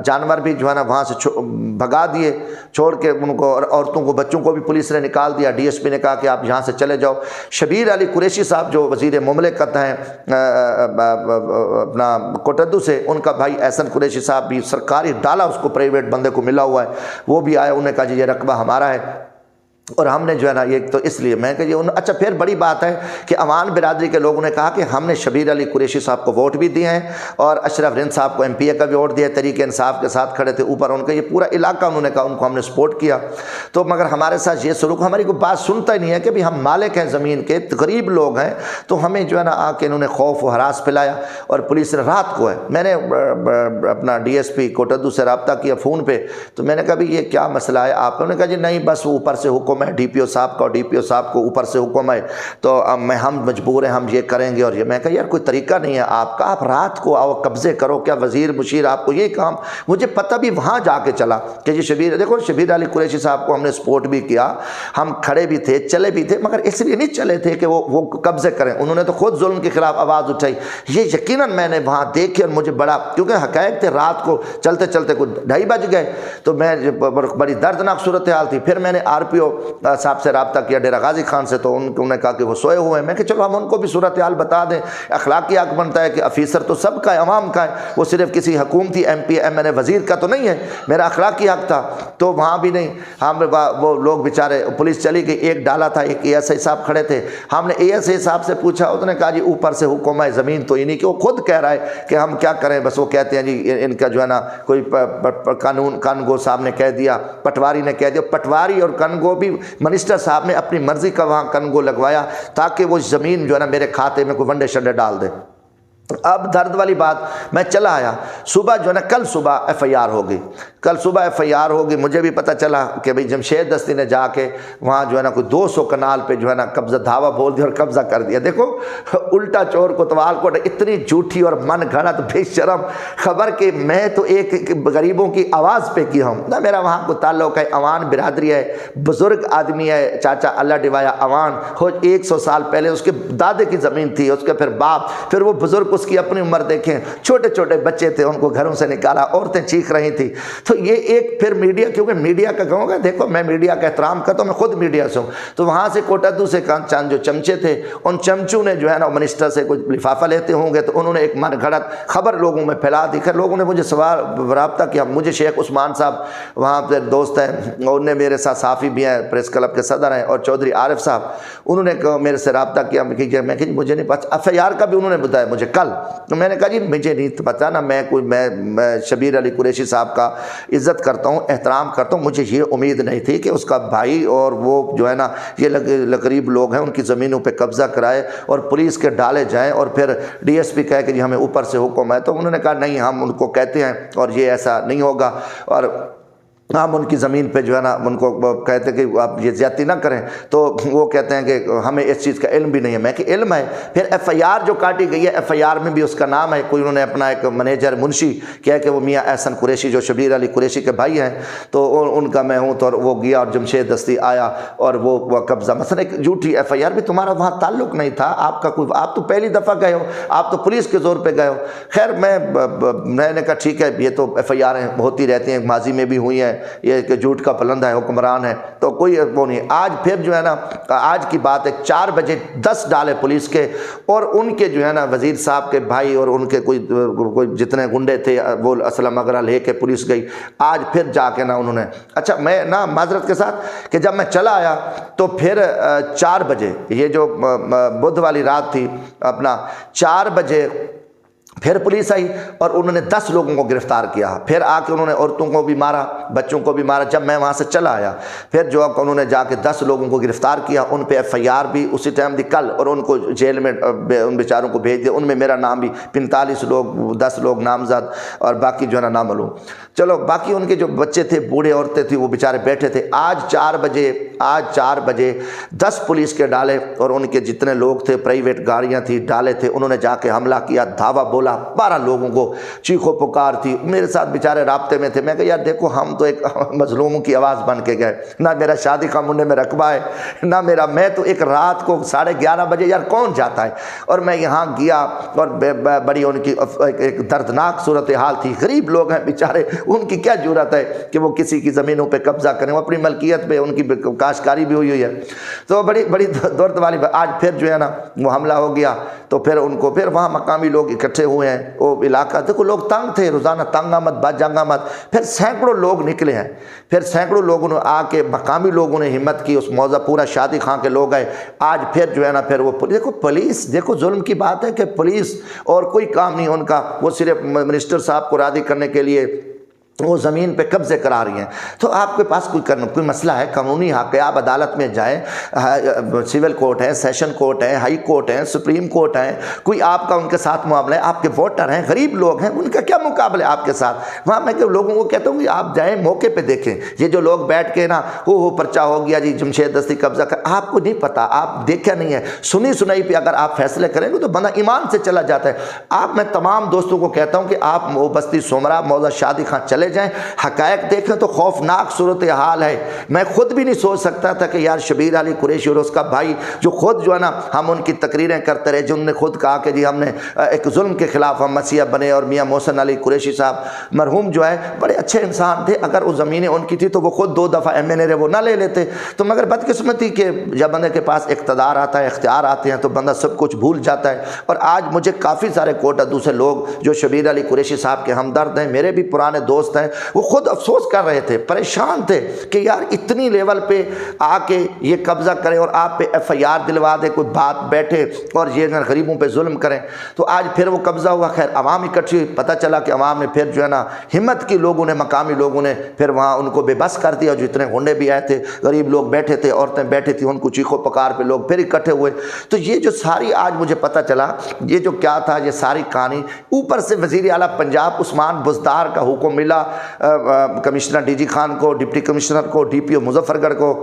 جانور بھی جو ہے نا وہاں سے بھگا دیے، چھوڑ کے ان کو، اور عورتوں کو بچوں کو بھی پولیس نے نکال دیا۔ ڈی ایس پی نے کہا کہ آپ یہاں سے چلے جاؤ۔ شبیر علی قریشی صاحب جو وزیر مملکت ہیں اپنا کوٹدو سے، ان کا بھائی احسن قریشی صاحب بھی سرکاری ڈالا اس کو پرائیویٹ بندے کو ملا ہوا ہے، وہ بھی آئے، انہوں نے کہا جی یہ رقبہ ہمارا ہے، اور ہم نے جو ہے نا یہ تو اس لیے میں کہ یہ اچھا پھر بڑی بات ہے کہ عوام برادری کے لوگوں نے کہا کہ ہم نے شبیر علی قریشی صاحب کو ووٹ بھی دیے ہیں، اور اشرف رند صاحب کو ایم پی اے کا بھی ووٹ دیا، تحریک انصاف کے ساتھ کھڑے تھے اوپر، ان کا یہ پورا علاقہ انہوں نے کہا ان کو ہم نے سپورٹ کیا، تو مگر ہمارے ساتھ یہ سلوک، ہماری کوئی بات سنتا ہی نہیں ہے کہ بھی ہم مالک ہیں زمین کے، غریب لوگ ہیں، تو ہمیں جو ہے نا آ کے انہوں نے خوف و ہراس پلایا۔ اور پولیس نے رات کو ہے، میں نے اپنا ڈی ایس پی کوٹدو سے رابطہ کیا فون پہ، تو میں نے کہا بھی یہ کیا مسئلہ ہے آپ، انہوں نے کہا جی نہیں بس اوپر سے حکم ہے ڈی پی او صاحب کا، ڈی پی او صاحب کو اوپر سے حکم ہے، تو ہم مجبور ہیں، ہم یہ کریں گے، اور یہ میں کہا یار کوئی طریقہ نہیں ہے آپ کا، آپ رات کو آؤ قبضے کرو، کیا وزیر مشیر آپ کو یہ کام، مجھے پتہ بھی وہاں جا کے چلا کہ جی دیکھو شبیر علی قریشی صاحب کو ہم نے سپورٹ بھی کیا، ہم کھڑے بھی تھے، چلے بھی تھے، مگر اس لیے نہیں چلے تھے کہ وہ قبضے کریں، انہوں نے تو خود ظلم کے خلاف آواز اٹھائی، یہ یقیناً میں نے وہاں دیکھے، اور مجھے بڑا، کیونکہ حقائق تھے، رات کو چلتے چلتے کوئی 2:30 بج گئے، تو میں بڑی دردناک صورتحال تھی۔ پھر میں نے آر پی او صاحب سے رابطہ کیا ڈیرہ غازی خان سے، تو انہوں نے کہا کہ وہ سوئے ہوئے ہیں، میں کہ چلو ہم ان کو بھی صورتحال بتا دیں، اخلاقی حق بنتا ہے کہ افیسر تو سب کا ہے، عوام کا ہے، وہ صرف کسی حکومتی ایم پی ایم این اے وزیر کا تو نہیں ہے، میرا اخلاقی حق تھا، تو وہاں بھی نہیں، ہم وہ لوگ بیچارے، پولیس چلی گئی، ایک ڈالا تھا، ایک اے ایس آئی صاحب کھڑے تھے، ہم نے اے ایس آئی صاحب سے پوچھا، انہوں نے کہا جی اوپر سے حکم ہے، زمین تو انہیں کی، وہ خود کہہ رہا ہے کہ ہم کیا کریں، بس وہ کہتے ہیں جی ان کا جو ہے نا کوئی قانون کانگو صاحب نے کہہ دیا، پٹواری نے کہہ دیا، پٹواری اور کنگو بھی منسٹر صاحب نے اپنی مرضی کا وہاں کنگو لگوایا تاکہ وہ زمین جو ہے نا میرے کھاتے میں کوئی ونڈے شنڈے ڈال دے۔ اب درد والی بات، میں چلا آیا صبح جو ہے نا، کل صبح ایف آئی آر ہوگی، کل صبح ایف آئی آر ہوگی، مجھے بھی پتہ چلا کہ بھئی جمشید دستی نے جا کے وہاں جو ہے نا کوئی 200 کنال پہ جو ہے نا قبضہ دھاوا بول دیا اور قبضہ کر دیا۔ دیکھو الٹا چور کوتوال کو، اتنی جھوٹی اور من گھڑت بے شرم خبر کہ میں تو ایک غریبوں کی آواز پہ کیا ہوں نہ، میرا وہاں کو تعلق ہے، عوان برادری ہے، بزرگ آدمی ہے، چاچا اللہ ڈوایا عوان ہو، 100 سال پہلے اس کے دادے کی زمین تھی، اس کے پھر باپ، پھر وہ بزرگ اس کی اپنی عمر دیکھیں، چھوٹے چھوٹے بچے تھے، ان کو گھروں سے نکالا، عورتیں چیخ رہی تھی، تو یہ ایک پھر میڈیا، کیونکہ میڈیا کا کہوں گا، دیکھو میں میڈیا کا احترام کرتا ہوں، میں خود میڈیا سے ہوں، تو وہاں سے کوٹدو سے چند جو چمچے تھے، ان چمچوں نے جو ہے نا منسٹر سے کوئی لفافہ لیتے ہوں گے، تو انہوں نے ایک من گھڑت خبر لوگوں میں پھیلا دی، خیر لوگوں نے مجھے سوال رابطہ کیا، مجھے شیخ عثمان صاحب وہاں پہ دوست ہیں، انہوں نے میرے ساتھ صحافی بھی ہیں، پریس کلب کے صدر ہیں، اور چودھری عارف صاحب، انہوں نے میرے سے رابطہ کیا، میں کہ مجھے نہیں پتا، ایف آئی آر کا بھی انہوں نے بتایا مجھے کل، تو میں نے کہا جی مجھے نہیں پتا نا، میں شبیر علی قریشی صاحب کا عزت کرتا ہوں، احترام کرتا ہوں، مجھے یہ امید نہیں تھی کہ اس کا بھائی اور وہ جو ہے نا یہ قریب لوگ ہیں ان کی زمینوں پہ قبضہ کرائے اور پولیس کے ڈالے جائیں، اور پھر ڈی ایس پی کہے کہ جی ہمیں اوپر سے حکم ہے، تو انہوں نے کہا نہیں ہم ان کو کہتے ہیں اور یہ ایسا نہیں ہوگا، اور ہم ان کی زمین پہ جو ہے نا ان کو کہتے ہیں کہ آپ یہ زیادتی نہ کریں، تو وہ کہتے ہیں کہ ہمیں اس چیز کا علم بھی نہیں ہے، میں کہ علم ہے، پھر ایف آئی آر جو کاٹی گئی ہے، ایف آئی آر میں بھی اس کا نام ہے، کوئی انہوں نے اپنا ایک منیجر منشی کیا کہ وہ میاں احسن قریشی جو شبیر علی قریشی کے بھائی ہیں، تو ان کا میں ہوں، تو وہ گیا اور جمشید دستی آیا اور وہ قبضہ، مثلا ایک جھوٹی ایف آئی آر بھی، تمہارا وہاں تعلق نہیں تھا، آپ کا کوئی، آپ تو پہلی دفعہ گئے ہو، آپ تو پولیس کے زور پہ گئے ہو، خیر میں نے کہا ٹھیک ہے، یہ تو ایف آئی آریں ہوتی رہتی ہیں، ماضی میں بھی ہوئی ہیں، یہ کہ جھوٹ کا پلندہ ہے، حکمران ہے، تو کوئی وہ نہیں۔ آج پھر جو ہے نا، آج کی بات ہے، 4 بجے 10 ڈالے پولیس کے، اور ان کے جو ہے نا وزیر صاحب کے بھائی اور ان کے کوئی جتنے گنڈے تھے وہ اسلحہ وغیرہ لے کے پولیس گئی، آج پھر جا کے نا انہوں نے، اچھا میں نا معذرت کے ساتھ کہ جب میں چلا آیا تو پھر 4 بجے، یہ جو بدھ والی رات تھی اپنا، 4 بجے پھر پولیس آئی اور انہوں نے 10 لوگوں کو گرفتار کیا، پھر آ کے انہوں نے عورتوں کو بھی مارا، بچوں کو بھی مارا۔ جب میں وہاں سے چلا آیا پھر جو انہوں نے جا کے 10 لوگوں کو گرفتار کیا، ان پہ ایف آئی آر بھی اسی ٹائم دی کل، اور ان کو جیل میں ان بیچاروں کو بھیج دیا، ان میں میرا نام بھی 45 لوگ، 10 لوگ نامزد اور باقی جو ہے نا نامعلوم۔ چلو باقی ان کے جو بچے تھے، بوڑھے عورتیں تھیں، وہ بیچارے بیٹھے تھے۔ آج 4 بجے آج 4 بجے 10 پولیس کے ڈالے اور ان کے جتنے لوگ تھے، پرائیویٹ گاڑیاں تھی، ڈالے تھے، انہوں نے جا کے حملہ کیا، دھاوا بولا، 12 لوگوں کو چیخو پکار تھی، میرے ساتھ بیچارے رابطے میں تھے۔ میں کہا یار دیکھو ہم تو ایک مظلوموں کی آواز بن کے گئے، نہ میرا شادی کا منڈے میں رقبہ ہے، نہ میرا، میں تو ایک رات کو 11:30 بجے یار کون جاتا ہے، اور میں یہاں گیا اور بڑی ان کی ایک دردناک صورتحال تھی، غریب لوگ ہیں بیچارے، ان کی کیا جرات ہے کہ وہ کسی کی زمینوں پہ قبضہ کریں، وہ اپنی ملکیت پہ، ان کی کاشتکاری بھی ہوئی ہے، تو بڑی درد والی بات۔ آج پھر جو ہے نا وہ حملہ ہو گیا، تو پھر ان کو پھر وہاں مقامی لوگ اکٹھے ہوئے ہیں، وہ علاقہ دیکھو لوگ تنگ تھے، روزانہ تنگ آمد بد جنگ آمد، پھر سینکڑوں لوگ نکلے ہیں، پھر سینکڑوں لوگوں نے آ کے، مقامی لوگوں نے ہمت کی، اس موضع پورا شادی خان کے لوگ آئے۔ آج پھر جو ہے نا پھر وہ دیکھو پولیس، دیکھو ظلم کی بات ہے کہ پولیس اور کوئی کام نہیں ان کا، وہ صرف منسٹر صاحب کو راضی کرنے کے لیے وہ زمین پہ قبضے کرا رہی ہیں۔ تو آپ کے پاس کوئی مسئلہ ہے، قانونی حق ہے، آپ عدالت میں جائیں، سول کورٹ ہے، سیشن کورٹ ہے، ہائی کورٹ ہے، سپریم کورٹ ہے، کوئی آپ کا ان کے ساتھ معاملہ ہے، آپ کے ووٹر ہیں، غریب لوگ ہیں، ان کا کیا مقابلہ ہے آپ کے ساتھ؟ وہاں میں کہ لوگوں کو کہتا ہوں کہ آپ جائیں موقع پہ دیکھیں، یہ جو لوگ بیٹھ کے نا وہ پرچہ ہو گیا جی جمشید دستی قبضہ کر، آپ کو نہیں پتہ، آپ دیکھا نہیں ہے، سنی سنائی پہ اگر آپ فیصلے کریں گے تو بندہ ایمان سے چلا جاتا ہے۔ میں تمام دوستوں کو کہتا ہوں کہ آپ بستی سومرا موضع شادی خان چلے جائیں، حقائق دیکھیں تو خوفناک صورتحال ہے۔ میں خود بھی نہیں سوچ سکتا تھا کہ یار شبیر علی قریشی اور اس کا بھائی جو خود جو ہے نا ہم ان کی تقریریں کرتے رہے، جن نے خود کہا کہ جی ہم نے ایک ظلم کے خلاف ہم مسیح بنے، اور میاں محسن علی قریشی صاحب مرحوم جو ہے بڑے اچھے انسان تھے، اگر وہ زمینیں ان کی تھی تو وہ خود 2 دفعہ MNA وہ نہ لے لیتے، تو مگر بدقسمتی کہ جب بندے کے پاس اقتدار آتا ہے، اختیار آتے ہیں تو بندہ سب کچھ بھول جاتا ہے۔ اور آج مجھے کافی سارے کوٹا دوسرے لوگ جو شبیر علی قریشی صاحب کے ہمدرد ہیں، میرے بھی پرانے دوست ہیں، وہ خود افسوس کر رہے تھے، پریشان تھے کہ یار اتنی لیول پہ آ کے یہ قبضہ کریں اور آپ پہ FIR دلوا دے، کوئی بات بیٹھے اور یہ غریبوں پہ ظلم کریں۔ تو آج پھر وہ قبضہ ہوا، خیر عوام اکٹھی ہوئی، پتہ چلا کہ عوام نے پھر جو ہے نا ہمت کی، لوگوں نے، مقامی لوگوں نے پھر وہاں ان کو بے بس کر دیا، جو اتنے گنڈے بھی آئے تھے، غریب لوگ بیٹھے تھے، عورتیں بیٹھی تھیں، ان کو چیخو پکار پہ لوگ پھر اکٹھے ہوئے۔ تو یہ جو ساری آج مجھے پتہ چلا یہ جو کیا تھا، یہ ساری کہانی، اوپر سے وزیر اعلیٰ پنجاب عثمان بزدار کا حکم ملا، کمشنر DG خان کو، ڈپٹی کمشنر کو، DPO مظفر گڑھ کو،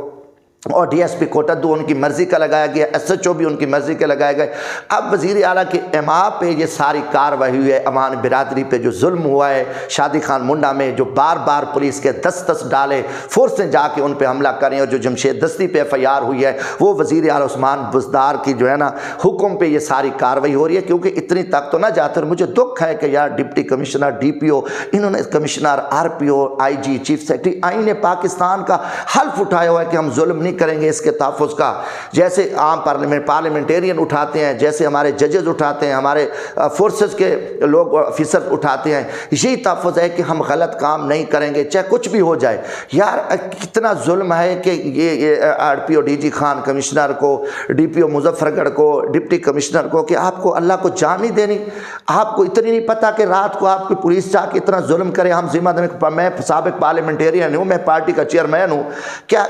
اور DSP کوٹدو ان کی مرضی کا لگایا گیا، SHO بھی ان کی مرضی کے لگائے گئے۔ اب وزیر اعلیٰ کے اما پہ یہ ساری کارروائی ہوئی ہے، امان برادری پہ جو ظلم ہوا ہے شادی خان منڈا میں، جو بار بار پولیس کے 10 ڈالے فورسیں جا کے ان پہ حملہ کریں، اور جو جمشید دستی پہ FIR ہوئی ہے، وہ وزیر اعلیٰ عثمان بزدار کی جو ہے نا حکم پہ یہ ساری کارروائی ہو رہی ہے، کیونکہ اتنی تک تو نہ جاتے۔ اور مجھے دکھ ہے کہ یار ڈپٹی کمشنر DPO، انہوں نے commissioner RPO IG chief secretary آئین پاکستان کا حلف اٹھایا ہوا ہے کہ ہم ظلم نہیں کریں گے اس کے تحفظ کا، جیسے عام پارلیمنٹیرین اٹھاتے ہیں، جیسے ہمارے ججز اٹھاتے ہیں، ہمارے فورسز کے لوگ آفیسر اٹھاتے ہیں، یہی تحفظ ہے کہ ہم غلط کام نہیں کریں گے چاہے کچھ بھی ہو جائے۔ یار کتنا ظلم ہے کہ یہ RPO DG خان کمشنر کو، DPO مظفر گڑھ کو، ڈپٹی کمشنر کو، کہ آپ کو اللہ کو جان نہیں دینی، آپ کو اتنی نہیں پتہ کہ رات کو آپ کی پولیس جا کے اتنا ظلم کرے۔ ہم ذمہ دار، میں سابق پارلیمنٹیرین ہوں، میں پارٹی کا چیئرمین ہوں، کیا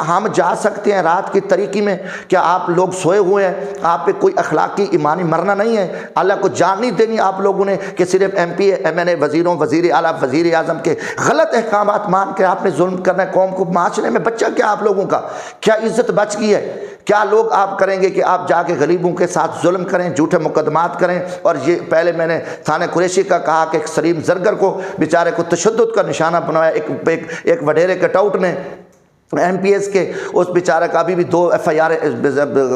ہم جا سکتے ہیں رات کی تاریکی میں؟ کیا آپ لوگ سوئے ہوئے ہیں؟ آپ پہ کوئی اخلاقی ایمانی مرنا نہیں ہے؟ اللہ کو جان نہیں دینی آپ لوگوں نے کہ صرف MP MNA وزیروں، وزیر اعلیٰ، وزیر اعظم کے غلط احکامات مان کے آپ نے ظلم کرنا ہے قوم کو؟ معاشرے میں بچہ کیا آپ لوگوں کا؟ کیا عزت بچ گئی ہے؟ کیا لوگ آپ کریں گے کہ آپ جا کے غریبوں کے ساتھ ظلم کریں، جھوٹے مقدمات کریں؟ اور یہ پہلے میں نے تھانہ قریشی کا کہا کہ ایک سلیم زرگر کو بیچارے کو تشدد کا نشانہ بنایا، ایک وڈیرے کٹاؤٹ نے MPS کے، اس بیچارہ کا ابھی بھی 2 FIR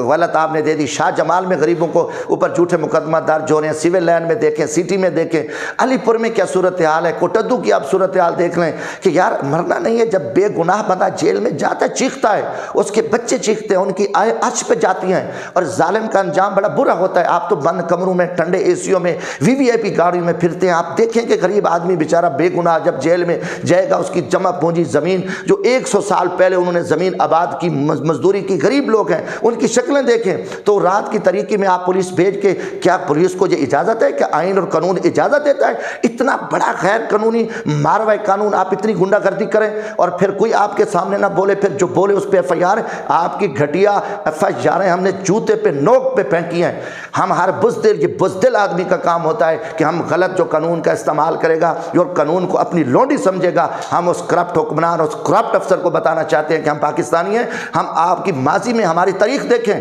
غلط آپ نے دے دی۔ شاہ جمال میں غریبوں کو اوپر جھوٹے مقدمہ درج ہو رہے ہیں، سول لائن میں دیکھیں، سٹی میں دیکھیں، علی پور میں کیا صورتحال ہے، کوٹدو کی آپ صورتحال دیکھ لیں کہ یار مرنا نہیں ہے۔ جب بے گناہ بندہ جیل میں جاتا ہے چیختا ہے، اس کے بچے چیختے ہیں، ان کی آہیں عرش پہ جاتی ہیں، اور ظالم کا انجام بڑا برا ہوتا ہے۔ آپ تو بند کمروں میں، ٹھنڈے AC میں، VIP گاڑیوں میں پھرتے ہیں، آپ دیکھیں کہ غریب آدمی بیچارہ بے گناہ جب جیل میں جائے گا، اس کی جمع پونجی زمین جو 100 سال پہلے انہوں نے زمین آباد کی، مزدوری کی، غریب لوگ ہیں، ان کی شکلیں دیکھیں۔ تو رات کی طریقے میں آپ پولیس بھیج کے، کیا پولیس کو یہ اجازت ہے؟ کیا آئین اور قانون اجازت دیتا ہے اتنا بڑا غیر قانونی ماروائی قانون آپ اتنی گنڈا گردی کریں اور پھر کوئی آپ کے سامنے نہ بولے؟ پھر جو بولے اس پہ FIR، آپ کی گھٹیا FIR ہم نے جوتے پہ نوک پہ پھینکی ہیں۔ ہم ہر بزدل، یہ بزدل آدمی کا کام ہوتا ہے کہ ہم غلط جو قانون کا استعمال کرے گا، جو قانون کو اپنی لونڈی سمجھے گا، ہم اس کرپٹ حکمران، اس کرپٹ افسر کو بتانا چاہتے ہیں کہ ہم پاکستانی ہیں، ہم آپ کی ماضی میں ہماری تاریخ دیکھیں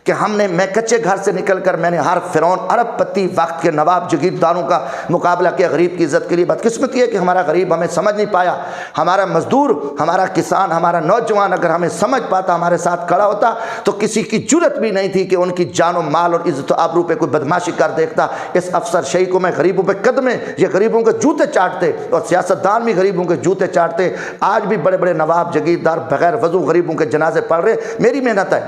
کہ میں کچے گھر سے نکل کر میں نے ہر فرعون ارب پتی وقت کے نواب جگیرداروں کا مقابلہ کیا غریب کی عزت کے لیے۔ بدقسمتی ہے کہ ہمارا غریب ہمیں سمجھ نہیں پایا، ہمارا مزدور، ہمارا کسان، ہمارا نوجوان اگر ہمیں سمجھ پاتا، ہمارے ساتھ کھڑا ہوتا تو کسی کی جرت بھی نہیں تھی کہ ان کی جان و مال اور عزت و آبرو پہ کوئی بدماشی کر دیکھتا۔ اس افسر شہی کو میں غریبوں پہ قدمے، یہ غریبوں کے جوتے چاٹتے اور سیاستدان بھی غریبوں کے جوتے چاٹتے۔ آج بھی بڑے بڑے نواب جگیردار بغیر وضو غریبوں کے جنازے پڑھ رہے، میری محنت ہے،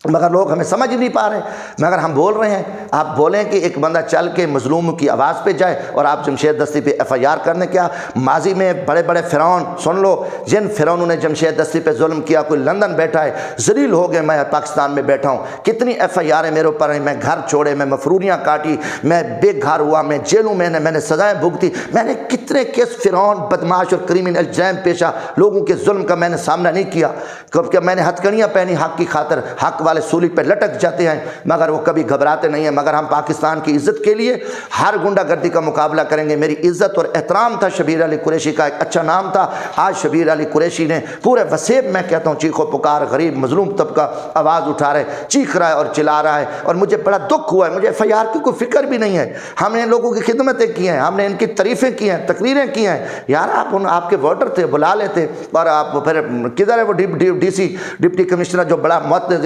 مگر لوگ ہمیں سمجھ نہیں پا رہے۔ مگر ہم بول رہے ہیں، آپ بولیں کہ ایک بندہ چل کے مظلوم کی آواز پہ جائے اور آپ جمشید دستی پہ ایف آئی آر کرنے کیا؟ ماضی میں بڑے بڑے فرعون سن لو، جن فرعونوں نے جمشید دستی پہ ظلم کیا، کوئی لندن بیٹھا ہے، ذلیل ہو گئے، میں پاکستان میں بیٹھا ہوں، کتنی ایف آئی آریں میرے اوپر ہیں، میں گھر چھوڑے، میں مفروریاں کاٹی، میں بے گھر ہوا، میں جیلوں میں نے سزائیں بھگتی، میں نے کتنے کیس فرعون بدماش اور کرمنل جرائم پیشہ لوگوں کے ظلم کا میں نے سامنا نہیں کیا، کیونکہ میں نے ہتھکڑیاں پہنی حق کی خاطر، حق والے سولی پہ لٹک جاتے ہیں، مگر وہ کبھی گھبراتے نہیں ہیں۔ مگر ہم پاکستان کی عزت کے لیے ہر گنڈہ گردی کا مقابلہ کریں گے۔ میری عزت اور احترام تھا شبیر علی قریشی کا، ایک اچھا نام تھا۔ آج شبیر علی قریشی نے پورے وسیب میں کہتا ہوں چیخ و پکار، غریب مظلوم طبقہ آواز اٹھا رہے، چیخ رہا ہے اور چلا رہا ہے، اور مجھے بڑا دکھ ہوا ہے۔ مجھے ایف آئی آر کی کوئی فکر بھی نہیں ہے، ہم نے لوگوں کی خدمتیں کی ہیں، ہم نے ان کی تعریفیں کی ہیں، تقریریں کی ہیں۔ یار آپ کے ووٹر تھے، بلا لیتے، اور آپ پھر کدھر ہے وہ ڈپٹی کمشنر جو بڑا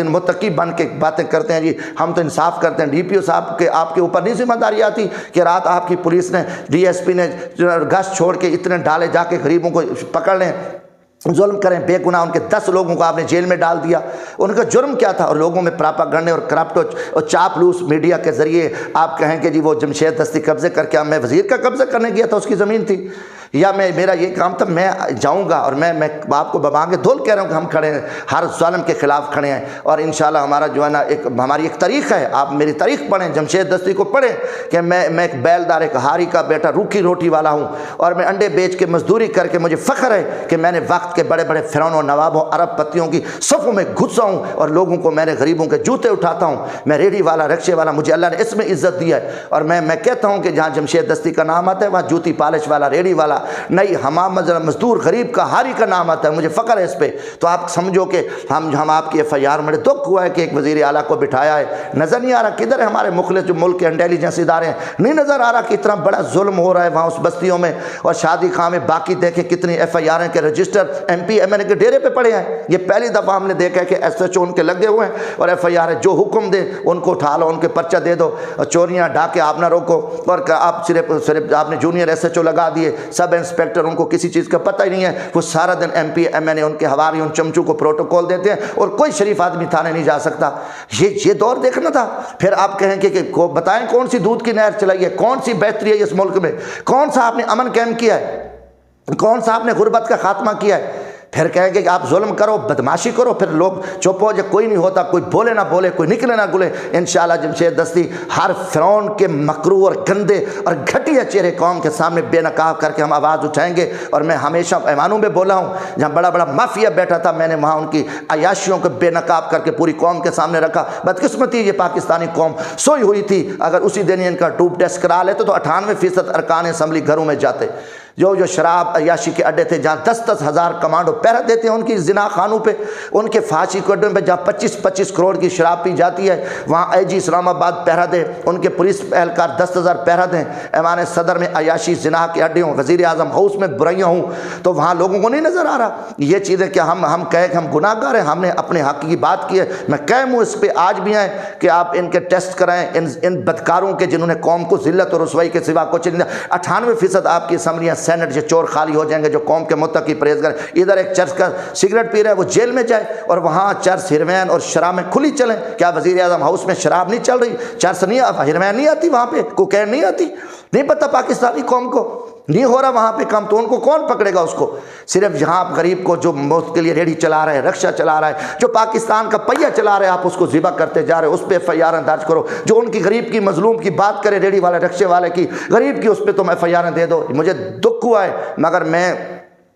متقی بن کے باتیں کرتے ہیں، جی ہم تو انصاف کرتے ہیں۔ ڈی پی او صاحب کے آپ کے اوپر نہیں ذمہ داری آتی کہ رات آپ کی پولیس نے، ڈی ایس پی نے گشت چھوڑ کے اتنے ڈالے جا کے غریبوں کو پکڑ لیں، ظلم کریں، بے گناہ ان کے 10 لوگوں کو آپ نے جیل میں ڈال دیا، ان کا جرم کیا تھا؟ اور لوگوں میں پراپاگنڈے اور کرپٹ اور چاپلوس میڈیا کے ذریعے آپ کہیں کہ جی وہ جمشید دستی قبضے کر کے، میں وزیر کا قبضہ کرنے گیا تھا، اس کی زمین تھی، یا میرا یہ کام تھا، میں جاؤں گا اور میں آپ کو ببانگ دھول کہہ رہا ہوں کہ ہم کھڑے ہیں، ہر ظالم کے خلاف کھڑے ہیں، اور انشاءاللہ ہمارا جو ہے نا ہماری ایک تاریخ ہے، آپ میری تاریخ پڑھیں، جمشید دستی کو پڑھیں کہ میں ایک بیلدار، ایک ہاری کا بیٹا، روکھی روٹی والا ہوں، اور میں انڈے بیچ کے مزدوری کر کے مجھے فخر ہے کہ میں نے وقت کے بڑے بڑے فرعونوں، نوابوں، عرب پتیوں کی صفوں میں گھسا ہوں، اور لوگوں کو میں نے غریبوں کے جوتے اٹھاتا ہوں، میں ریڑھی والا، رکشے والا، مجھے اللہ نے اس میں عزت دیا ہے، اور میں کہتا ہوں کہ جہاں جمشید دستی کا نام آتا ہے وہاں جوتی پالش والا، ریڑھی والا نہیں، مزدور غریب کا، ہاری کا نام آتا ہے، مجھے فخر ہے اس پہ۔ تو آپ سمجھو کہ ہم آپ کی ایف آئی آر، مجھے دکھ ہوا ہے کہ ایک وزیر اعلیٰ کو بٹھایا ہے، نظر نہیں آ رہا کدھر ہے ہمارے مخلص جو ملک کے انٹیلیجنس ادارے ہیں، نہیں نظر آ رہا کہ اتنا بڑا ظلم ہو رہا ہے وہاں اس بستیوں میں، اور شادی خواہ میں باقی دیکھیں کتنی ایف آئی آر ہیں کہ register M P M N A کے ڈیرے پہ پڑے ہیں۔ یہ پہلی دفعہ ہم نے دیکھا ہے کہ ایس ایچ او ان کے لگے ہوئے ہیں اور ایف آئی آر ہے، جو حکم دے ان کو اٹھا لو، ان کے پرچہ دے دو، چوریاں ڈاکے آپ نہ روکو، اور آپ صرف آپ نے جونیئر ایس ایچ او لگا دیے، سب انسپیکٹر، ان کو کسی چیز کا پتہ ہی نہیں ہے، وہ سارا دن ایم پی ایم این اے ان کے ہواری، ان چمچوں کو پروٹوکول دیتے ہیں، اور کوئی شریف آدمی تھانے نہیں جا سکتا۔ یہ دور دیکھنا تھا۔ پھر آپ کہیں کہ بتائیں کون سی دودھ کی نہر چلائی ہے، کون سی بہتری ہے اس ملک میں، کون سا آپ نے امن قائم کیا ہے، کون سا آپ نے غربت کا خاتمہ کیا ہے؟ پھر کہیں گے کہ آپ ظلم کرو، بدماشی کرو، پھر لوگ چپ ہو جائے، کوئی نہیں ہوتا، کوئی بولے نہ بولے، کوئی نکلے نہ گلے۔ انشاءاللہ جمشید دستی ہر فرعون کے مکروہ اور گندے اور گھٹیا چہرے قوم کے سامنے بے نقاب کر کے ہم آواز اٹھائیں گے۔ اور میں ہمیشہ ایوانوں میں بولا ہوں، جہاں بڑا بڑا مافیا بیٹھا تھا، میں نے وہاں ان کی عیاشیوں کو بے نقاب کر کے پوری قوم کے سامنے رکھا۔ بدقسمتی یہ پاکستانی قوم سوئی ہوئی تھی، اگر اسی دن ان کا ٹوب ٹیسٹ کرا لیتے تو 98% ارکان اسمبلی گھروں میں جاتے۔ جو شراب عیاشی کے اڈے تھے، جہاں 10-10 ہزار کمانڈو پہرا دیتے ہیں ان کی زنا خانوں پہ، ان کے فحاشی کے اڈوں پہ، جہاں 25-25 کروڑ کی شراب پی جاتی ہے، وہاں آئی جی اسلام آباد پہرا دے، ان کے پولیس اہلکار 10,000 پہرا دیں۔ ایوان صدر میں عیاشی زنا کے اڈے ہوں، وزیر اعظم ہاؤس میں برائیاں ہوں، تو وہاں لوگوں کو نہیں نظر آ رہا یہ چیزیں کہ ہم کہیں کہ ہم گناہ گار ہیں، ہم نے اپنے حق کی بات کی ہے۔ میں قائم ہوں اس پہ آج بھی ہیں کہ آپ ان کے ٹیسٹ کرائیں، ان بدکاروں کے جنہوں نے قوم کو ذلت اور رسوائی کے سوا کچھ نہیں دیا۔ 98% آپ کی اسمبلیاں سینٹ جو چور خالی ہو جائیں گے، جو قوم کے متقی پرہیزگار۔ ادھر ایک چرچ کا سگریٹ پی رہا ہے، وہ جیل میں جائے، اور وہاں چرس ہیروین اور شراب میں کھلی چلیں۔ کیا وزیر اعظم ہاؤس میں شراب نہیں چل رہی، چرس نہیں، ہیروین نہیں آتی وہاں پہ، کوکین نہیں آتی؟ نہیں پتہ پاکستانی قوم کو؟ نہیں ہو رہا وہاں پہ کام، تو ان کو کون پکڑے گا اس کو؟ صرف یہاں غریب کو جو موت کے لیے ریڑھی چلا رہا ہے، رکشہ چلا رہا ہے، جو پاکستان کا پہیہ چلا رہا ہے، آپ اس کو ذبح کرتے جا رہے، اس پہ ایف آئی آر درج کرو۔ جو ان کی غریب کی، مظلوم کی بات کرے، ریڑھی والے، رکشے والے کی، غریب کی، اس پہ تم ایف آئی آر دے دو۔ مجھے دکھ ہوا ہے، مگر میں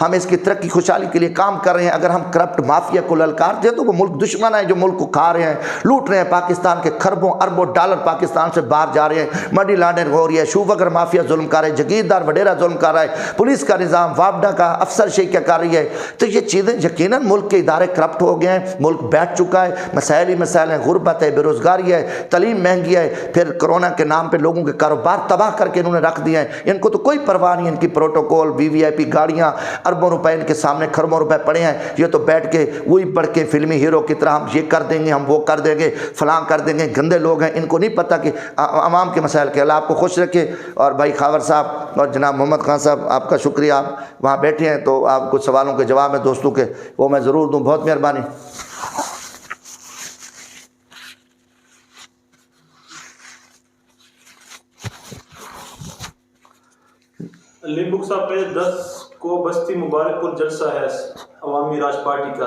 ہم اس کی ترقی خوشحالی کے لیے کام کر رہے ہیں۔ اگر ہم کرپٹ مافیا کو للکار دیں تو وہ ملک دشمن ہیں جو ملک کو کھا رہے ہیں، لوٹ رہے ہیں۔ پاکستان کے خربوں اربوں ڈالر پاکستان سے باہر جا رہے ہیں، منی لانڈرنگ ہو رہی ہے، شوگر مافیا ظلم کر رہا ہے، جگیردار وڈیرا ظلم کر رہا ہے، پولیس کا نظام وابڈا کا افسر شہی کیا کر رہی ہے۔ تو یہ چیزیں یقیناً ملک کے ادارے کرپٹ ہو گئے ہیں، ملک بیٹھ چکا ہے، مسائل ہی مسائل ہیں، غربت ہے، بے روزگاری ہے، تعلیم مہنگی ہے، پھر کرونا کے نام پہ لوگوں کے کاروبار تباہ کر کے انہوں نے رکھ دیا ہے۔ ان کو تو کوئی پرواہ نہیں، ان کی پروٹوکول VVIP گاڑیاں، اربوں روپے ان کے سامنے خربوں روپے پڑے ہیں، یہ تو بیٹھ کے وہی پڑھ کے فلمی ہیرو کی طرح ہم یہ کر دیں گے، ہم وہ کر دیں گے، فلاں کر دیں گے۔ گندے لوگ ہیں، ان کو نہیں پتہ کہ عوام کے مسائل کے۔ اللہ آپ کو خوش رکھے۔ اور بھائی خاور صاحب اور جناب محمد خان صاحب، آپ کا شکریہ، آپ وہاں بیٹھے ہیں تو آپ کچھ سوالوں کے جواب ہیں دوستوں کے، وہ میں ضرور دوں، بہت مہربانی۔ لیمبک صاحب پہ 10 کو بستی مبارک پور جلسہ ہے عوامی راج پارٹی کا،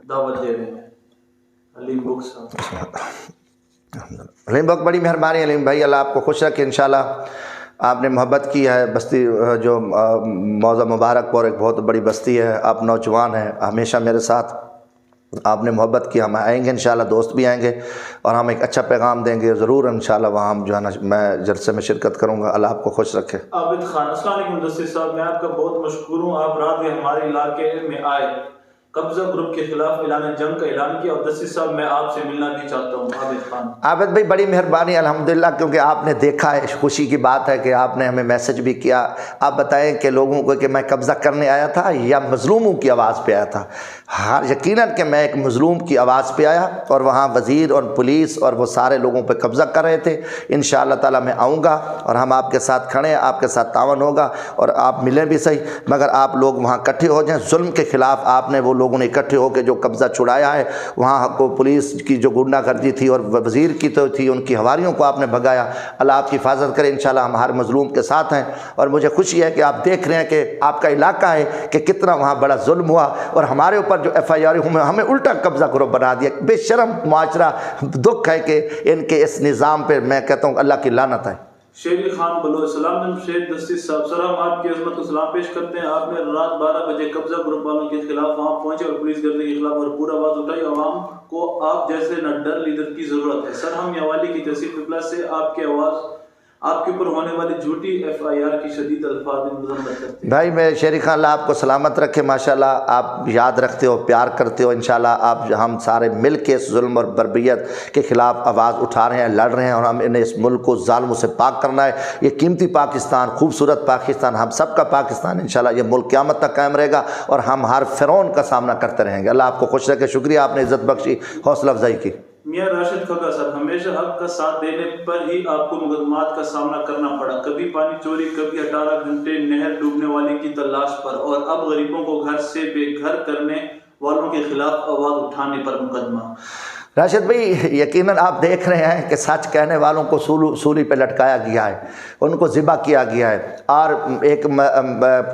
دعوت دے رہے ہیں لیمبک صاحب۔ علیم بہت بڑی مہربانی ہے علیم بھائی، اللہ آپ کو خوش رکھے۔ انشاءاللہ آپ نے محبت کی ہے، بستی جو موضع مبارک پور ایک بہت بڑی بستی ہے، آپ نوجوان ہیں، ہمیشہ میرے ساتھ آپ نے محبت کی، ہم آئیں گے انشاءاللہ، دوست بھی آئیں گے اور ہم ایک اچھا پیغام دیں گے ضرور انشاءاللہ۔ وہاں ہم جو ہے نا میں جلسے میں شرکت کروں گا، اللہ آپ کو خوش رکھے۔ عابد خان، السلام علیکم مدثر صاحب، میں آپ کا بہت مشکور ہوں، آپ رات میں ہمارے علاقے میں آئے، قبضہ گروپ کے خلاف اعلان جنگ کا اعلان کیا، اور مدثر صاحب میں آپ سے ملنا بھی چاہتا ہوں۔ عابد خان۔ عابد بھائی بڑی مہربانی الحمدللہ، کیونکہ آپ نے دیکھا ہے، خوشی کی بات ہے کہ آپ نے ہمیں میسج بھی کیا۔ آپ بتائیں کہ لوگوں کو کہ میں قبضہ کرنے آیا تھا یا مظلوموں کی آواز پہ آیا تھا؟ ہر یقیناً کہ میں ایک مظلوم کی آواز پہ آیا، اور وہاں وزیر اور پولیس اور وہ سارے لوگوں پہ قبضہ کر رہے تھے۔ انشاءاللہ تعالیٰ میں آؤں گا اور ہم آپ کے ساتھ کھڑے ہیں، آپ کے ساتھ تعاون ہوگا، اور آپ ملیں بھی صحیح، مگر آپ لوگ وہاں اکٹھے ہو جائیں۔ ظلم کے خلاف آپ نے، وہ لوگوں نے اکٹھے ہو کے جو قبضہ چھڑایا ہے، وہاں کو پولیس کی جو غنڈہ گردی تھی اور وزیر کی تو تھی، ان کی ہواریوں کو آپ نے بھگایا۔ اللہ آپ کی حفاظت کرے، انشاءاللہ ہم ہر مظلوم کے ساتھ ہیں۔ اور مجھے خوشی ہے کہ آپ دیکھ رہے ہیں کہ آپ کا علاقہ ہے کہ کتنا وہاں بڑا ظلم ہوا، اور ہمارے اوپر جو FIR ہمیں الٹا قبضہ گروپ بنا دیا۔ بے شرم معاشرہ، دکھ ہے کہ ان کے اس نظام پہ میں کہتا ہوں اللہ کی لعنت ہے۔ شیر خان بلو، السلام علیکم شیر دستی صاحب، سر ہم آپ کی عظمت کو سلام پیش کرتے ہیں۔ آپ نے رات 12 بجے قبضہ گروپ والوں کے خلاف وہاں پہنچے اور پولیس گردی کے خلاف اور پورا آواز اٹھائی۔ عوام کو آپ جیسے نہ ڈر لیڈر کی ضرورت ہے۔ سر ہم یوالی کی تحصیل پپلا سے آپ کے آپ کے اوپر ہونے والی جھوٹی FIR کی شدید الفاظ میں مذمت کرتے ہیں۔ بھائی میں شیر خان، اللہ آپ کو سلامت رکھے، ماشاءاللہ آپ یاد رکھتے ہو، پیار کرتے ہو، انشاءاللہ آپ ہم سارے مل کے اس ظلم اور بربریت کے خلاف آواز اٹھا رہے ہیں، لڑ رہے ہیں، اور ہم انہیں اس ملک کو ظالموں سے پاک کرنا ہے۔ یہ قیمتی پاکستان، خوبصورت پاکستان، ہم سب کا پاکستان، انشاءاللہ یہ ملک قیامت تک قائم رہے گا، اور ہم ہر فرعون کا سامنا کرتے رہیں گے۔ اللہ آپ کو خوش رکھے، شکریہ آپ نے عزت بخشی، حوصلہ افزائی کی۔ میاں راشد کھگا صاحب، ہمیشہ حق کا ساتھ دینے پر ہی آپ کو مقدمات کا سامنا کرنا پڑا، کبھی پانی چوری، کبھی 18 گھنٹے نہر ڈوبنے والے کی تلاش پر، اور اب غریبوں کو گھر سے بے گھر کرنے والوں کے خلاف آواز اٹھانے پر مقدمہ۔ راشد بھائی یقیناً آپ دیکھ رہے ہیں کہ سچ کہنے والوں کو سولی پہ لٹکایا گیا ہے، ان کو ذبح کیا گیا ہے، اور ایک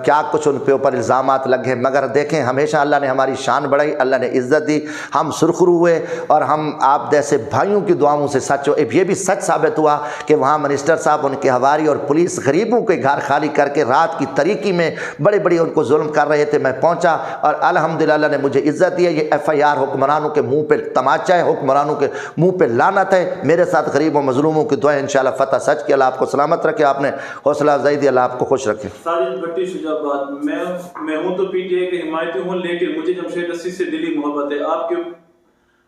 کیا کچھ ان پہ اوپر الزامات لگے، مگر دیکھیں ہمیشہ اللہ نے ہماری شان بڑھائی، اللہ نے عزت دی، ہم سرخرو ہوئے، اور ہم آپ جیسے بھائیوں کی دعاؤں سے سچ ہو۔ یہ بھی سچ ثابت ہوا کہ وہاں منسٹر صاحب، ان کے ہواری اور پولیس غریبوں کے گھر خالی کر کے رات کی تاریکی میں بڑے بڑے ان کو ظلم کر رہے تھے۔ میں پہنچا اور الحمدللہ اللہ نے مجھے عزت دی ہے۔ یہ FIR حکمرانوں کے منہ پہ تماچا ہے، حکمرانوں کے منہ پہ لعنت ہے۔ میرے ساتھ غریبوں مظلوموں کی دعائیں، انشاءاللہ فتح سچ کی۔ اللہ آپ کو سلامت رکھے، آپ نے حوصلہ افزائی دی، اللہ آپ کو خوش رکھے۔ ساجد بھٹی شجاع آباد، میں ہوں تو PTI کے حمایتی ہوں، لیکن مجھے جمشید اسیس سے دلی محبت ہے۔ آپ کے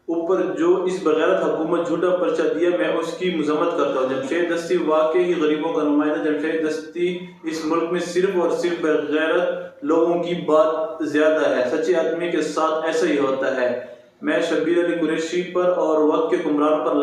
اوپر جو اس بغیرت حکومت جھوٹا پرچہ دیا، میں اس کی مذمت کرتا ہوں۔ جمشید دستی واقعی غریبوں کا نمائندہ، جمشید دستی اس ملک میں صرف اور صرف بغیرت لوگوں کی بات زیادہ ہے، سچے آدمی کے ساتھ ایسا ہی ہوتا ہے۔ میں شبیر علی قریشی پر اور وقت کے حکمران پر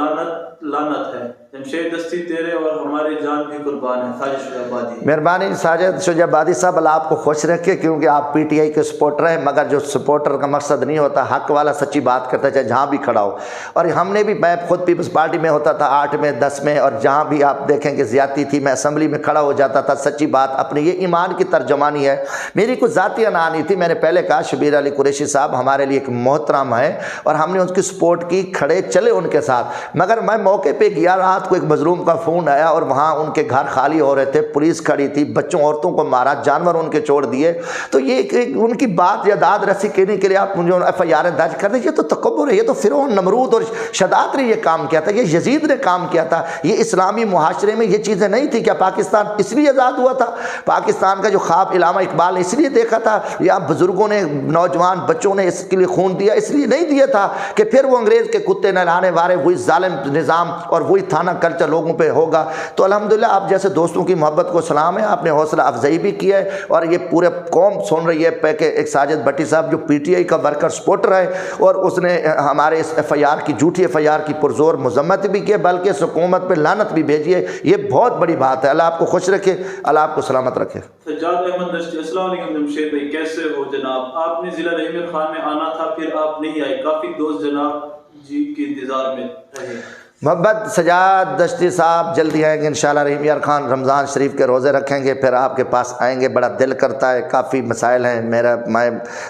لعنت ہے۔ جمشید دستی تیرے اور ہمارے جان بھی قربان ہے۔ ساجد شجاع آبادی۔ مہربانی ساجد شجاع آبادی صاحب، اللہ آپ کو خوش رکھے، کیونکہ آپ PTI کے سپورٹر ہیں، مگر جو سپورٹر کا مقصد نہیں ہوتا، حق والا سچی بات کرتا ہے، چاہے جہاں بھی کھڑا ہو۔ اور ہم نے بھی، میں خود پیپلز پارٹی میں ہوتا تھا 8 میں 10 میں، اور جہاں بھی آپ دیکھیں کہ زیادتی تھی، میں اسمبلی میں کھڑا ہو جاتا تھا، سچی بات اپنی، یہ ایمان کی ترجمانی ہے۔ میری کوئی ذاتی انا نہیں تھی، میں نے پہلے کہا شبیر علی قریشی صاحب ہمارے لیے ایک محترم ہے، اور ہم نے ان کی سپورٹ کی، کھڑے چلے ان کے ساتھ، مگر میں موقع پہ گیا رہا رات کو ایک مظلوم کا فون آیا اور وہاں ان کے گھر خالی ہو رہے تھے، پولیس کھڑی تھی، بچوں عورتوں کو مارا، جانور ان کے چھوڑ دیے. تو یہ ان کی بات یا داد رسی کرنے کے لیے آپ مجھے ایف آئی آر درج کر دیں. یہ تو تکبر ہے. یہ تو فرعون، نمرود اور شداد نے یہ کام کیا تھا، یہ یزید نے کام کیا تھا. یہ اسلامی معاشرے میں یہ چیزیں نہیں تھی. کیا پاکستان اس لیے آزاد ہوا تھا؟ پاکستان کا جو خواب علامہ اقبال نے اس لیے دیکھا تھا یا بزرگوں نے، نوجوان بچوں نے اس کے لیے خون دیا؟ اس لیے نہیں دیا تھا کہ پھر وہ انگریز کے کتے نہلانے والے وہی ظالم نظام اور وہی تھانہ کلچر لوگوں پہ ہوگا. تو الحمدللہ آپ جیسے دوستوں کی محبت کو سلام ہے. آپ نے حوصلہ افزائی بھی کی ہے اور یہ پورے قوم سن رہی ہے کہ ایک ساجد بٹی صاحب جو پی ٹی آئی کا ورکر سپورٹر ہے اور اس نے ہمارے اس ایف آئی آر کی، جھوٹی ایف آئی آر کی پرزور مذمت بھی کی ہے، بلکہ اس حکومت پہ لعنت بھی بھیجی ہے. یہ بہت بڑی بات ہے. اللہ آپ کو خوش رکھے، اللہ آپ کو سلامت رکھے. سجاد احمد دشتی، السلام علیکم جمشید بھائی، کیسے ہو جناب؟ آپ نے ضلع رحیم خان میں آنا تھا، پھر آپ نہیں آئے، کافی دوست جناب جی کے انتظار میں رہے. محبت سجاد دشتی صاحب جلدی آئیں گے انشاءاللہ. رحیم یار خان رمضان شریف کے روزے رکھیں گے، پھر آپ کے پاس آئیں گے. بڑا دل کرتا ہے، کافی مسائل ہیں. میں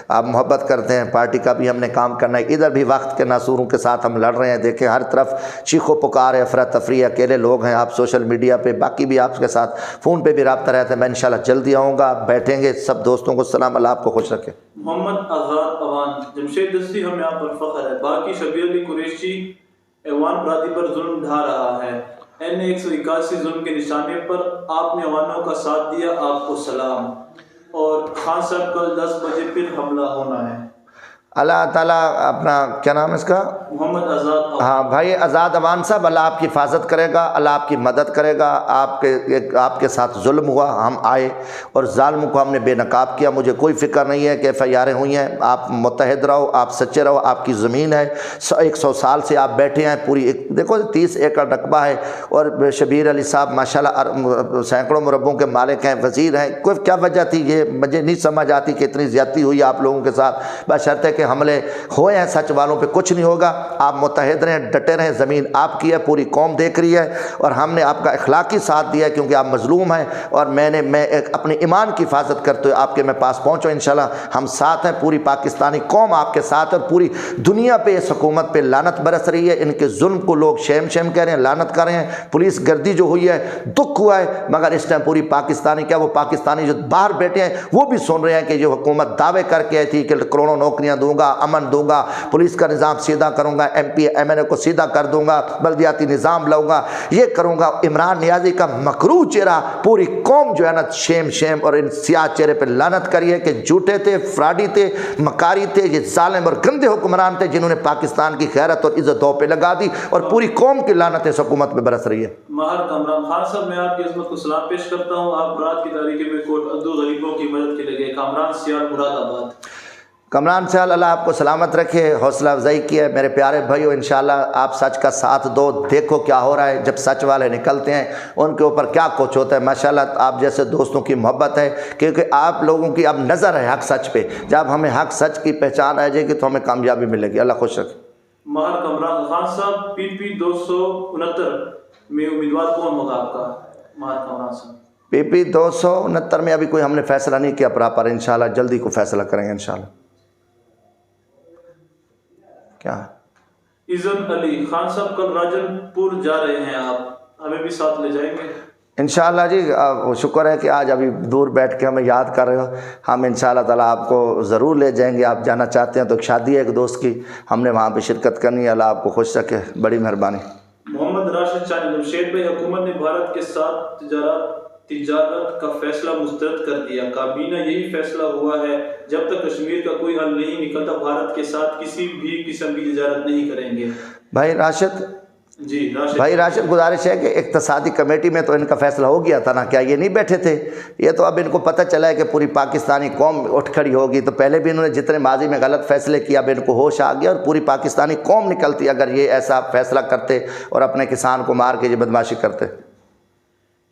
آپ محبت کرتے ہیں، پارٹی کا بھی ہم نے کام کرنا ہے. ادھر بھی وقت کے ناصوروں کے ساتھ ہم لڑ رہے ہیں. دیکھیں ہر طرف چیخ و پکار ہے، افراتفری، اکیلے لوگ ہیں. آپ سوشل میڈیا پہ، باقی بھی آپ کے ساتھ فون پہ بھی رابطہ رہتا ہے. میں انشاءاللہ جلدی آؤں گا، بیٹھیں گے. سب دوستوں کو سلام، اللہ آپ کو خوش رکھے. محمد آزاد اوان، جمشید دستی ہمیں آپ پر فخر ہے. باقی شبیر علی قریشی ایوان برادری پر ظلم ڈھا رہا ہے. N181 ظلم کے نشانے پر آپ نے ایوانوں کا ساتھ دیا، آپ کو سلام. اور خان صاحب کل 10 بجے پھر حملہ ہونا ہے. اللہ تعالیٰ اپنا کیا نام ہے اس کا؟ محمد آزاد اوان. ہاں بھائی آزاد اوان صاحب، اللہ آپ کی حفاظت کرے گا، اللہ آپ کی مدد کرے گا. آپ کے ساتھ ظلم ہوا، ہم آئے اور ظالموں کو ہم نے بے نقاب کیا. مجھے کوئی فکر نہیں ہے کہ ایف آئی آریں ہوئی ہیں. آپ متحد رہو، آپ سچے رہو. آپ کی زمین ہے، 100 سال سے آپ بیٹھے ہیں. پوری دیکھو 30 ایکڑ رقبہ ہے اور شبیر علی صاحب ماشاءاللہ سینکڑوں مربوں کے مالک ہیں، وزیر ہیں. کوئی کیا وجہ تھی؟ یہ مجھے نہیں سمجھ آتی کہ اتنی زیادتی ہوئی آپ لوگوں کے ساتھ. بشرطے کہ حملے ہوئے ہیں، سچ والوں پہ کچھ نہیں ہوگا. آپ متحد رہیں، ڈٹے رہیں. زمین آپ کی ہے، پوری قوم دیکھ رہی ہے اور ہم نے آپ کا اخلاقی ساتھ دیا ہے کیونکہ آپ مظلوم ہیں. اور میں اپنے ایمان کی حفاظت کرتے ہوئے آپ کے میں پاس پہنچوں. انشاءاللہ ہم ساتھ ہیں، پوری پاکستانی قوم آپ کے ساتھ ہے. اور پوری دنیا پہ اس حکومت پہ لعنت برس رہی ہے. ان کے ظلم کو لوگ شیم کہہ رہے ہیں، لعنت کر رہے ہیں. پولیس گردی جو ہوئی ہے، دکھ ہوا ہے، مگر اس ٹائم پوری پاکستانی، کیا وہ پاکستانی جو باہر بیٹھے ہیں وہ بھی سن رہے ہیں کہ جو حکومت دعوے کر کے آئی تھی کہ کروڑوں نوکریاں دوں گا، امن دوں گا، پولیس کا نظام سیدھا کروں گا، ایم پی ایم این اے کو سیدھا کر دوں گا، بلدیاتی نظام لاؤں گا، یہ کروں گا. عمران نیازی کا مکروہ چہرہ پوری قوم جو ہے نا شیم اور ان سیاہ چہرے پہ لعنت کری ہے کہ جھوٹے تھے، فراڈی تھے، مکاری تھے. یہ ظالم اور گندے حکمران تھے جنہوں نے پاکستان کی غیرت اور عزت دو پہ لگا دی اور پوری قوم کی لعنت اس حکومت پہ برس رہی ہے. ماہر کامران خان صاحب، میں آپ کی عظمت کو سلام پیش کرتا ہوں. آپ رات کی تاریکی میں کوٹ ادو غریبوں کی مدد کے لگے. کامران سیال مراد آباد. کمران سیال، اللہ آپ کو سلامت رکھے، حوصلہ افزائی کی ہے. میرے پیارے بھائیو، انشاءاللہ آپ سچ کا ساتھ دو. دیکھو کیا ہو رہا ہے جب سچ والے نکلتے ہیں، ان کے اوپر کیا کچھ ہوتا ہے. ماشاءاللہ آپ جیسے دوستوں کی محبت ہے کیونکہ آپ لوگوں کی اب نظر ہے حق سچ پہ. جب ہمیں حق سچ کی پہچان آ جائے گی تو ہمیں کامیابی ملے گی. اللہ خوش رکھے. ماہر کامران خان صاحب، پی پی 269 میں امیدوار کون ہوگا آپ کا؟ ماہر کامران صاحب، پی پی 269 میں ابھی کوئی ہم نے فیصلہ نہیں کیا پراپر. انشاءاللہ جلدی کو فیصلہ کریں گے انشاءاللہ. کیا اذن علی خان صاحب، کل راجن پور جا رہے ہیں، آپ ہمیں بھی ساتھ لے جائیں گے؟ انشاءاللہ جی. شکر ہے کہ آج ابھی دور بیٹھ کے ہمیں یاد کر رہے ہو. ہم انشاءاللہ تعالیٰ آپ کو ضرور لے جائیں گے. آپ جانا چاہتے ہیں تو ایک شادی ہے ایک دوست کی، ہم نے وہاں پہ شرکت کرنی ہے. اللہ آپ کو خوش رکھے، بڑی مہربانی. محمد راشد چانی، جمشید بھائی، حکومت نے بھارت کے ساتھ تجارت کا فیصلہ مسترد کر دیا. کابینہ یہی فیصلہ ہوا ہے جب تک کشمیر کا کوئی حل نہیں نکلتا بھارت کے ساتھ کسی بھی قسم کی تجارت نہیں کریں گے. بھائی راشد بھائی راشد، گزارش ہے کہ اقتصادی کمیٹی میں تو ان کا فیصلہ ہو گیا تھا نا، کیا یہ نہیں بیٹھے تھے؟ یہ تو اب ان کو پتہ چلا ہے کہ پوری پاکستانی قوم اٹھ کھڑی ہوگی. تو پہلے بھی انہوں نے جتنے ماضی میں غلط فیصلے کیا، اب ان کو ہوش آ گیا اور پوری پاکستانی قوم نکلتی اگر یہ ایسا فیصلہ کرتے اور اپنے کسان کو مار کے یہ بدماشی کرتے.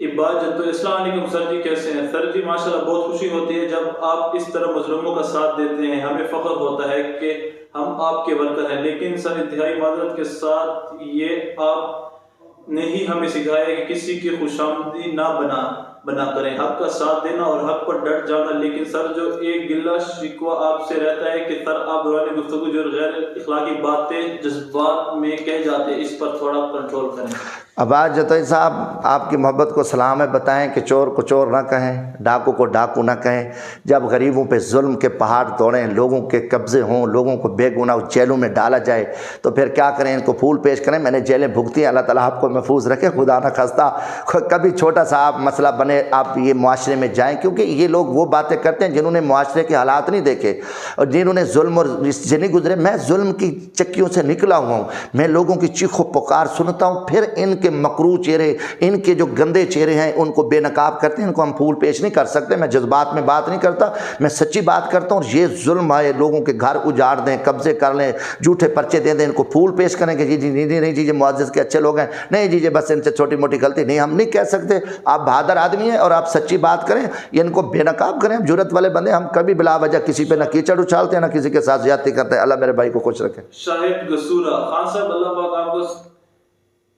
عباد جنتو، السلام علیکم سر جی، کیسے ہیں؟ سر جی ماشاءاللہ بہت خوشی ہوتی ہے جب آپ اس طرح مظلوموں کا ساتھ دیتے ہیں. ہمیں فخر ہوتا ہے کہ ہم آپ کے ورکر ہیں. لیکن سر انتہائی معذرت کے ساتھ یہ آپ نے ہی ہمیں سکھایا ہے کہ کسی کی خوشامدی نہ بنا کریں، حق کا ساتھ دینا اور حق پر ڈٹ جانا. لیکن سر جو ایک گلہ شکوہ آپ سے رہتا ہے کہ سر آپ دوران گفتگو جو غیر اخلاقی باتیں جذبات میں کہہ جاتے ہیں، اس پر تھوڑا کنٹرول کریں. عباس جتوئی صاحب آپ کی محبت کو سلام ہے، بتائیں کہ چور کو چور نہ کہیں، ڈاکو کو ڈاکو نہ کہیں۔ جب غریبوں پہ ظلم کے پہاڑ توڑیں، لوگوں کے قبضے ہوں، لوگوں کو بے گناہ جیلوں میں ڈالا جائے تو پھر کیا کریں؟ ان کو پھول پیش کریں۔ میں نے جیلیں بھگتی ہیں، اللہ تعالیٰ آپ کو محفوظ رکھے، خدا نہ خواستہ کبھی چھوٹا سا آپ مسئلہ بنے آپ یہ معاشرے میں جائیں، کیونکہ یہ لوگ وہ باتیں کرتے ہیں جنہوں نے معاشرے کے حالات نہیں دیکھے اور جنہوں نے ظلم اور سے نہیں گزرے۔ میں ظلم کی چکیوں سے نکلا ہوا ہوں، میں لوگوں کی چیخ و پکار سنتا ہوں، پھر ان کے مکروہ چہرے، ان کے جو گندے چہرے ہیں ان کو بے نقاب کرتے ہیں، ان کو ہم پھول پیش نہیں کر سکتے۔ میں جذبات میں بات نہیں کرتا، میں سچی بات کرتا ہوں۔ اور یہ ظلم ہے، لوگوں کے گھر اجاڑ دیں، قبضے کر لیں، جھوٹے پرچے دے دیں، ان کو پھول پیش کریں کہ جی نہیں جی معزز کے اچھے لوگ ہیں، نہیں جی بس ان سے چھوٹی موٹی غلطی نہیں، ہم نہیں کہہ سکتے۔ آپ بہادر آدمی ہیں اور آپ سچی بات کریں، یہ ان کو بے نقاب کریں۔ ہم جرت والے بندے، ہم کبھی بلا وجہ کسی پہ نہ کیچڑ اچھالتے ہیں، نہ کسی کے ساتھ زیادتی کرتے ہیں۔ اللہ میرے بھائی کو خوش رکھے۔ شاہد گسورہ، خان صاحب اللہ پاک آپ کو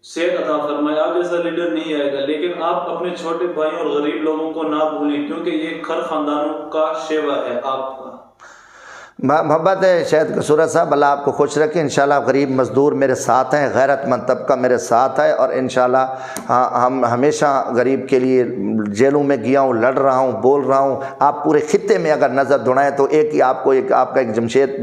صحت عطا فرمائے۔ آپ جیسا لیڈر نہیں آئے گا، لیکن آپ اپنے چھوٹے بھائیوں اور غریب لوگوں کو نہ بھولیں، کیونکہ یہ کھر خاندانوں کا شیوا ہے آپ کا۔ محبت ہے شاہد گسورہ صاحب، اللہ آپ کو خوش رکھے۔ انشاءاللہ غریب مزدور میرے ساتھ ہیں، غیرت مند طبقہ میرے ساتھ ہے، اور انشاءاللہ ہم ہمیشہ غریب کے لیے جیلوں میں گیا ہوں، لڑ رہا ہوں، بول رہا ہوں۔ آپ پورے خطے میں اگر نظر دوڑائیں تو ایک ہی آپ کو آپ کا ایک جمشید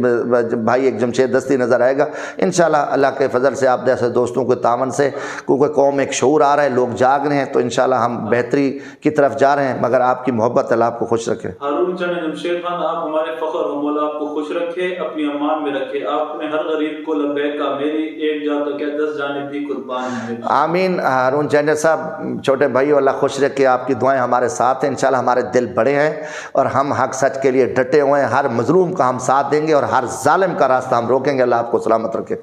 بھائی، ایک جمشید دستی نظر آئے گا انشاءاللہ اللہ کے فضل سے، آپ جیسے دوستوں کے تعاون سے، کیونکہ قوم ایک شعور آ رہا ہے، لوگ جاگ رہے ہیں، تو انشاءاللہ ہم بہتری کی طرف جا رہے ہیں۔ مگر آپ کی محبت اللہ آپ کو خوش رکھے۔ ہارون چند جمشید خان، آپ ہمارے فخر ہو، مولا آپ کو خوش رکھے، اپنی امان میں رکھے۔ آپ نے ہر غریب کو لبیک کہا، میری ایک جان تو کیا 10 جانیں بھی قربان ہیں۔ آمین۔ ہارون چند صاحب چھوٹے بھائیو، اللہ خوش رکھے، آپ کی دعائیں ہمارے ساتھ ہیں۔ انشاءاللہ ہمارے دل بڑے ہیں اور ہم حق سچ کے لیے ڈٹے ہوئے ہیں، ہر مظلوم کا ہم ساتھ دیں گے اور ہر ظالم کا راستہ ہم روکیں گے۔ اللہ آپ کو سلامت رکھے۔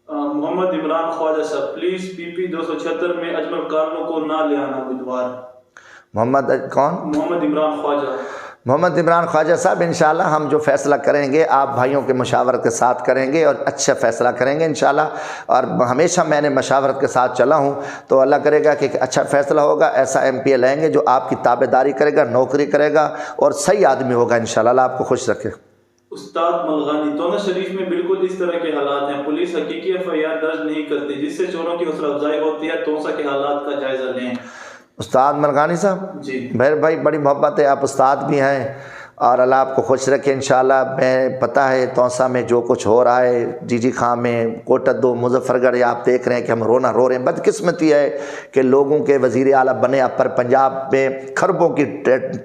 محمد عمران خواجہ صاحب، پلیز PP 276 میں اجمل کارنو کو نہ لے آنا امیدوار۔ محمد کون؟ محمد عمران خواجہ۔ محمد عمران خواجہ صاحب، انشاءاللہ ہم جو فیصلہ کریں گے آپ بھائیوں کے مشاورت کے ساتھ کریں گے اور اچھا فیصلہ کریں گے انشاءاللہ، اور ہمیشہ میں نے مشاورت کے ساتھ چلا ہوں، تو اللہ کرے گا کہ اچھا فیصلہ ہوگا، ایسا MP لیں گے جو آپ کی تابعداری کرے گا، نوکری کرے گا اور صحیح آدمی ہوگا انشاءاللہ۔ اللہ آپ کو خوش رکھے۔ استاد ملغانی، تونا شریف میں بالکل اس طرح کے حالات ہیں، پولیس حقیقی FIR درج نہیں کرتی، جس سے چوروں کی حوصلہ افزائی ہوتی ہے۔ توسا کے حالات کا جائزہ لیں۔ استاد ملغانی صاحب جی بہر بھائی، بڑی محبت ہے، آپ استاد بھی ہیں اور اللہ آپ کو خوش رکھے انشاءاللہ۔ میں پتہ ہے توسا میں جو کچھ ہو رہا ہے، جی خان میں، کوٹہ 2، مظفر گڑھ، آپ دیکھ رہے ہیں کہ ہم رونا رو رہے ہیں۔ بدقسمتی ہے کہ لوگوں کے وزیر اعلیٰ بنے اپر پنجاب میں کھربوں کی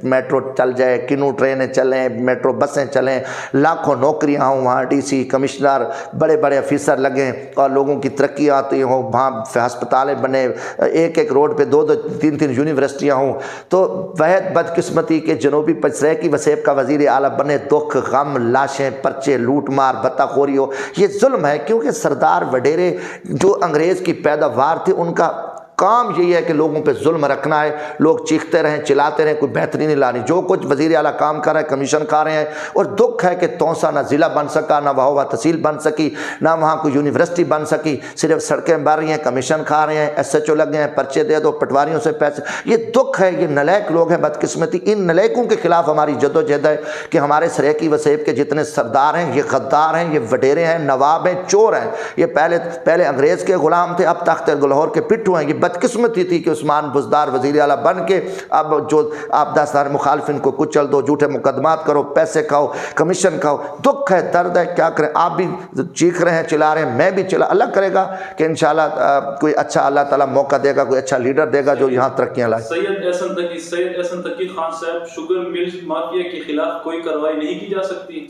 میٹرو چل جائے، کنوں ٹرینیں چلیں، میٹرو بسیں چلیں، لاکھوں نوکریاں ہوں، وہاں DC کمشنر، بڑے بڑے افیسر لگیں اور لوگوں کی ترقی آتی ہوں، وہاں ہسپتالیں بنے، ایک ایک روڈ پہ 2 3 یونیورسٹیاں ہوں۔ تو بہت بدقسمتی کہ جنوبی سرائیکی وسیب کا وزیر اعلیٰ بنے، دکھ، غم، لاشیں، پرچے، لوٹ مار، بتا خوری ہو۔ یہ ظلم ہے، کیونکہ سردار وڈیرے جو انگریز کی پیداوار تھے، ان کا کام یہی ہے کہ لوگوں پہ ظلم رکھنا ہے، لوگ چیختے رہیں، چلاتے رہیں، کوئی بہتری نہیں لانی۔ جو کچھ وزیر اعلیٰ کام کر رہے ہیں، کمیشن کھا رہے ہیں، اور دکھ ہے کہ توسا نہ ضلع بن سکا، نہ وہاں تحصیل بن سکی، نہ وہاں کوئی یونیورسٹی بن سکی، صرف سڑکیں بن رہی ہیں، کمیشن کھا رہے ہیں، SHO لگے ہیں، پرچے دے دو، پٹواریوں سے پیسے۔ یہ دکھ ہے، یہ نالائق لوگ ہیں، بدقسمتی۔ ان نالائقوں کے خلاف ہماری جدوجہد ہے کہ ہمارے سرائیکی وسیب کے جتنے سردار ہیں یہ غدار ہیں، یہ وڈیرے ہیں، نواب ہیں، چور ہیں۔ یہ پہلے انگریز کے غلام تھے، اب تخت گلہور کے پٹھو ہیں۔ یہ بدقسمتی تھی کہ عثمان بزدار وزیر اعلیٰ بن کے اب جو آپ 10 ہزار مخالفین کو کچل دو، جھوٹے مقدمات کرو، پیسے کھاؤ، کمیشن کھاؤ۔ دکھ ہے، درد ہے، کیا کریں؟ آپ بھی چیخ رہے ہیں، چلا رہے ہیں، میں بھی چلا۔ اللہ کرے گا کہ انشاءاللہ کوئی اچھا اللہ تعالیٰ موقع دے گا، کوئی اچھا لیڈر دے گا جو یہاں ترقیاں لائے۔ سید احسن تقی خان صاحب، شوگر ملز مافیا کے خلاف کوئی کارروائی نہیں کی جا سکتی؟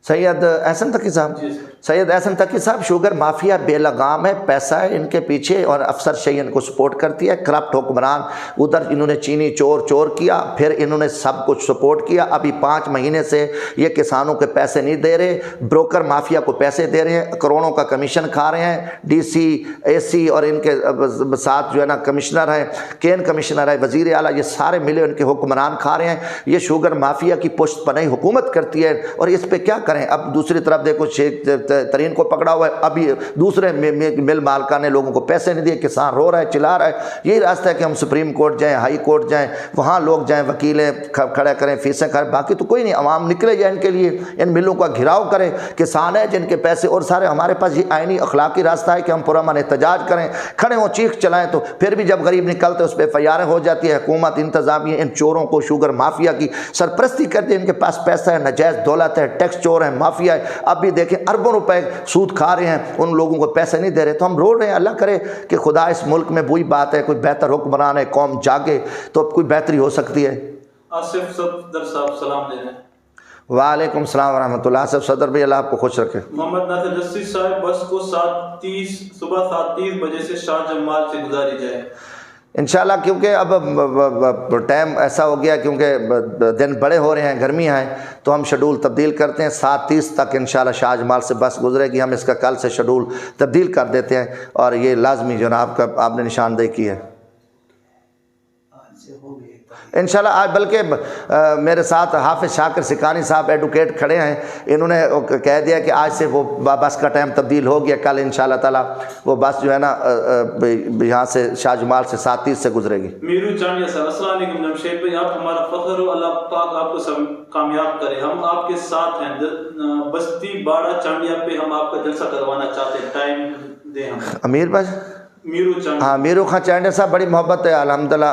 سید احسن تقی صاحب، سید احسن تقی صاحب، شوگر مافیا بے لگام ہے، پیسہ ہے ان کے پیچھے اور افسر شہی ان کو سپورٹ کرتی ہے، کرپٹ حکمران۔ ادھر انہوں نے چینی چور کیا، پھر انہوں نے سب کچھ سپورٹ کیا۔ ابھی 5 مہینے سے یہ کسانوں کے پیسے نہیں دے رہے، بروکر مافیا کو پیسے دے رہے ہیں، کروڑوں کا کمیشن کھا رہے ہیں۔ DC AC اور ان کے ساتھ جو ہے نا کمشنر ہیں، کین کمشنر ہے، وزیر اعلیٰ، یہ سارے ملے ان کے حکمران کھا رہے ہیں۔ یہ شوگر مافیا کی پشت پناہی حکومت کرتی ہے، اور اس پہ کیا کریں. اب دوسری طرف دیکھو شیخ ترین کو پکڑا ہوا ہے, ابھی دوسرے مل مالکہ نے لوگوں کو پیسے نہیں دیے, کسان رو رہا ہے چلا رہا ہے. یہی راستہ ہے کہ ہم سپریم کورٹ جائیں, ہائی کورٹ جائیں, وہاں لوگ جائیں, وکیلیں کھڑے کریں, فیسیں کھڑے, باقی تو کوئی نہیں. عوام نکلے جائے ان کے لیے, ان ملوں کا گھراؤ کرے. کسان ہیں جن کے پیسے اور سارے, ہمارے پاس یہ آئینی اخلاقی راستہ ہے کہ ہم پرامن احتجاج کریں, کھڑے ہوں, چیخ چلائیں. تو پھر بھی جب غریب نکلتے اس پہ FIR ہو جاتی ہے. حکومت انتظامیہ ان چوروں کو, شوگر مافیا کی سرپرستی کرتے ہیں, ان کے پاس پیسہ ہے, نجائز دولت ہے, ٹیکس چور ہیں, مافیا ہے. اب بھی دیکھیں اربوں روپے سود کھا رہے ہیں, ان لوگوں کو پیسے نہیں دے رہے. تو ہم رو رہے ہیں, اللہ کرے کہ خدا اس ملک میں وہی بات ہے, کوئی بہتر حکمران ہے, قوم جاگے تو اب کوئی بہتری ہو سکتی ہے. آصف صدر صاحب سلام دے رہے ہیں. وعلیکم السلام ورحمۃ اللہ. آصف صدر بھی اللہ آپ کو خوش رکھے. محمد ناصر رسی صاحب بس کو 7:30 صبح 7:30 بجے سے شارجہ مال سے گزاری جائے انشاءاللہ, کیونکہ اب ٹائم ایسا ہو گیا, کیونکہ دن بڑے ہو رہے ہیں, گرمیاں ہیں, تو ہم شیڈول تبدیل کرتے ہیں. 7:30 تک انشاءاللہ شاہ جمال سے بس گزرے گی. ہم اس کا کل سے شیڈول تبدیل کر دیتے ہیں, اور یہ لازمی جناب کا آپ نے نشاندہی کی ہے انشاءاللہ. آج بلکہ میرے ساتھ حافظ شاکر سکانی صاحب ایڈوکیٹ کھڑے ہیں, انہوں نے کہہ دیا کہ آج سے وہ بس کا ٹائم تبدیل ہو گیا. کل انشاءاللہ تعالیٰ وہ بس جو ہے نا یہاں سے شاہ جمال سے 7:30 سے گزرے گی. میرو چانڈیا صاحب السلام علیکم. جمشید بھائی آپ ہمارا فخر ہو, اللہ پاک آپ کو سب کامیاب کرے. ہم آپ کے ساتھ ہیں, بستی باڑہ چانڈیا پہ ہم آپ کا جلسہ کروانا چاہتے ہیں, ٹائم دیں ہم. امیر بھائی, ہاں میرو خان چانڈیا صاحب, بڑی محبت ہے الحمدللہ.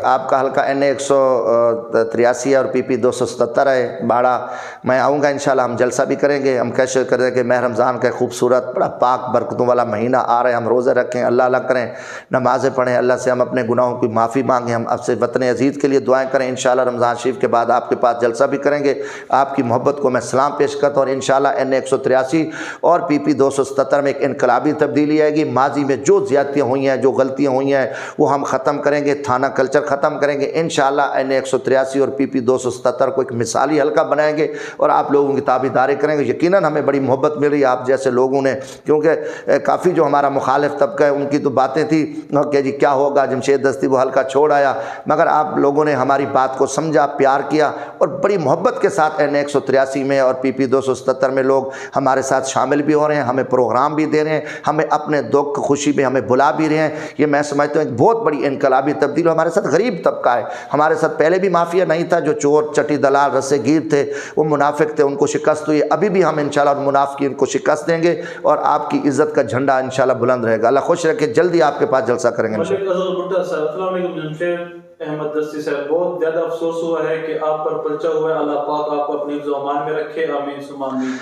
آپ کا حلقہ NA 183 ہے اور PP 277 ہے باڑہ. میں آؤں گا انشاءاللہ, ہم جلسہ بھی کریں گے. ہم کیسے کریں کہ ماہ رمضان کا خوبصورت بڑا پاک برکتوں والا مہینہ آ رہا ہے, ہم روزے رکھیں, اللہ کریں, نمازیں پڑھیں, اللہ سے ہم اپنے گناہوں کی معافی مانگیں, ہم اب سے وطن عزیز کے لیے دعائیں کریں. انشاءاللہ رمضان شریف کے بعد آپ کے پاس جلسہ بھی کریں گے. آپ کی محبت کو میں سلام پیش کرتا ہوں, اور انشاءاللہ NA 183 اور PP 277 میں ایک انقلابی تبدیلی آئے گی. ماضی میں جو زیادتیاں ہوئی ہیں, جو غلطیاں ہوئی ہیں, وہ ہم ختم کریں گے. تھانہ کلچر ختم کریں گے انشاءاللہ. NA 183 اور PP 277 کو ایک مثالی حلقہ بنائیں گے, اور آپ لوگوں کی تابعداری کریں گے. یقیناً ہمیں بڑی محبت مل رہی ہے آپ جیسے لوگوں نے, کیونکہ کافی جو ہمارا مخالف طبقہ ہے ان کی تو باتیں تھی کہ جی کیا ہوگا, جمشید دستی وہ حلقہ چھوڑ آیا, مگر آپ لوگوں نے ہماری بات کو سمجھا, پیار کیا, اور بڑی محبت کے ساتھ NA 183 میں اور PP 277 میں لوگ ہمارے ساتھ شامل بھی ہو رہے ہیں, ہمیں پروگرام بھی دے رہے ہیں, ہمیں اپنے دکھ خوشی میں ہمیں بلا بھی رہے ہیں. یہ میں سمجھتا ہوں ایک بہت بڑی انقلابی تبدیلی. ہمارے ساتھ غریب طبقہ ہے, ہمارے ساتھ پہلے بھی مافیا نہیں تھا, جو چور چٹی دلال رسے گیر تھے, وہ منافق تھے, ان کو شکست ہوئی. ابھی بھی ہم انشاءاللہ منافقین کو شکست دیں گے, اور آپ کی عزت کا جھنڈا انشاءاللہ بلند رہے گا. اللہ خوش رکھے, جلدی آپ کے پاس جلسہ کریں گے. السلام علیکم. جمشید احمد دستی صاحب, بہت زیادہ افسوس ہوا ہے کہ آپ پر پرچہ ہوا ہے, اللہ پاک آپ کو اپنی حفظ و امان میں رکھے, آمین ثم آمین.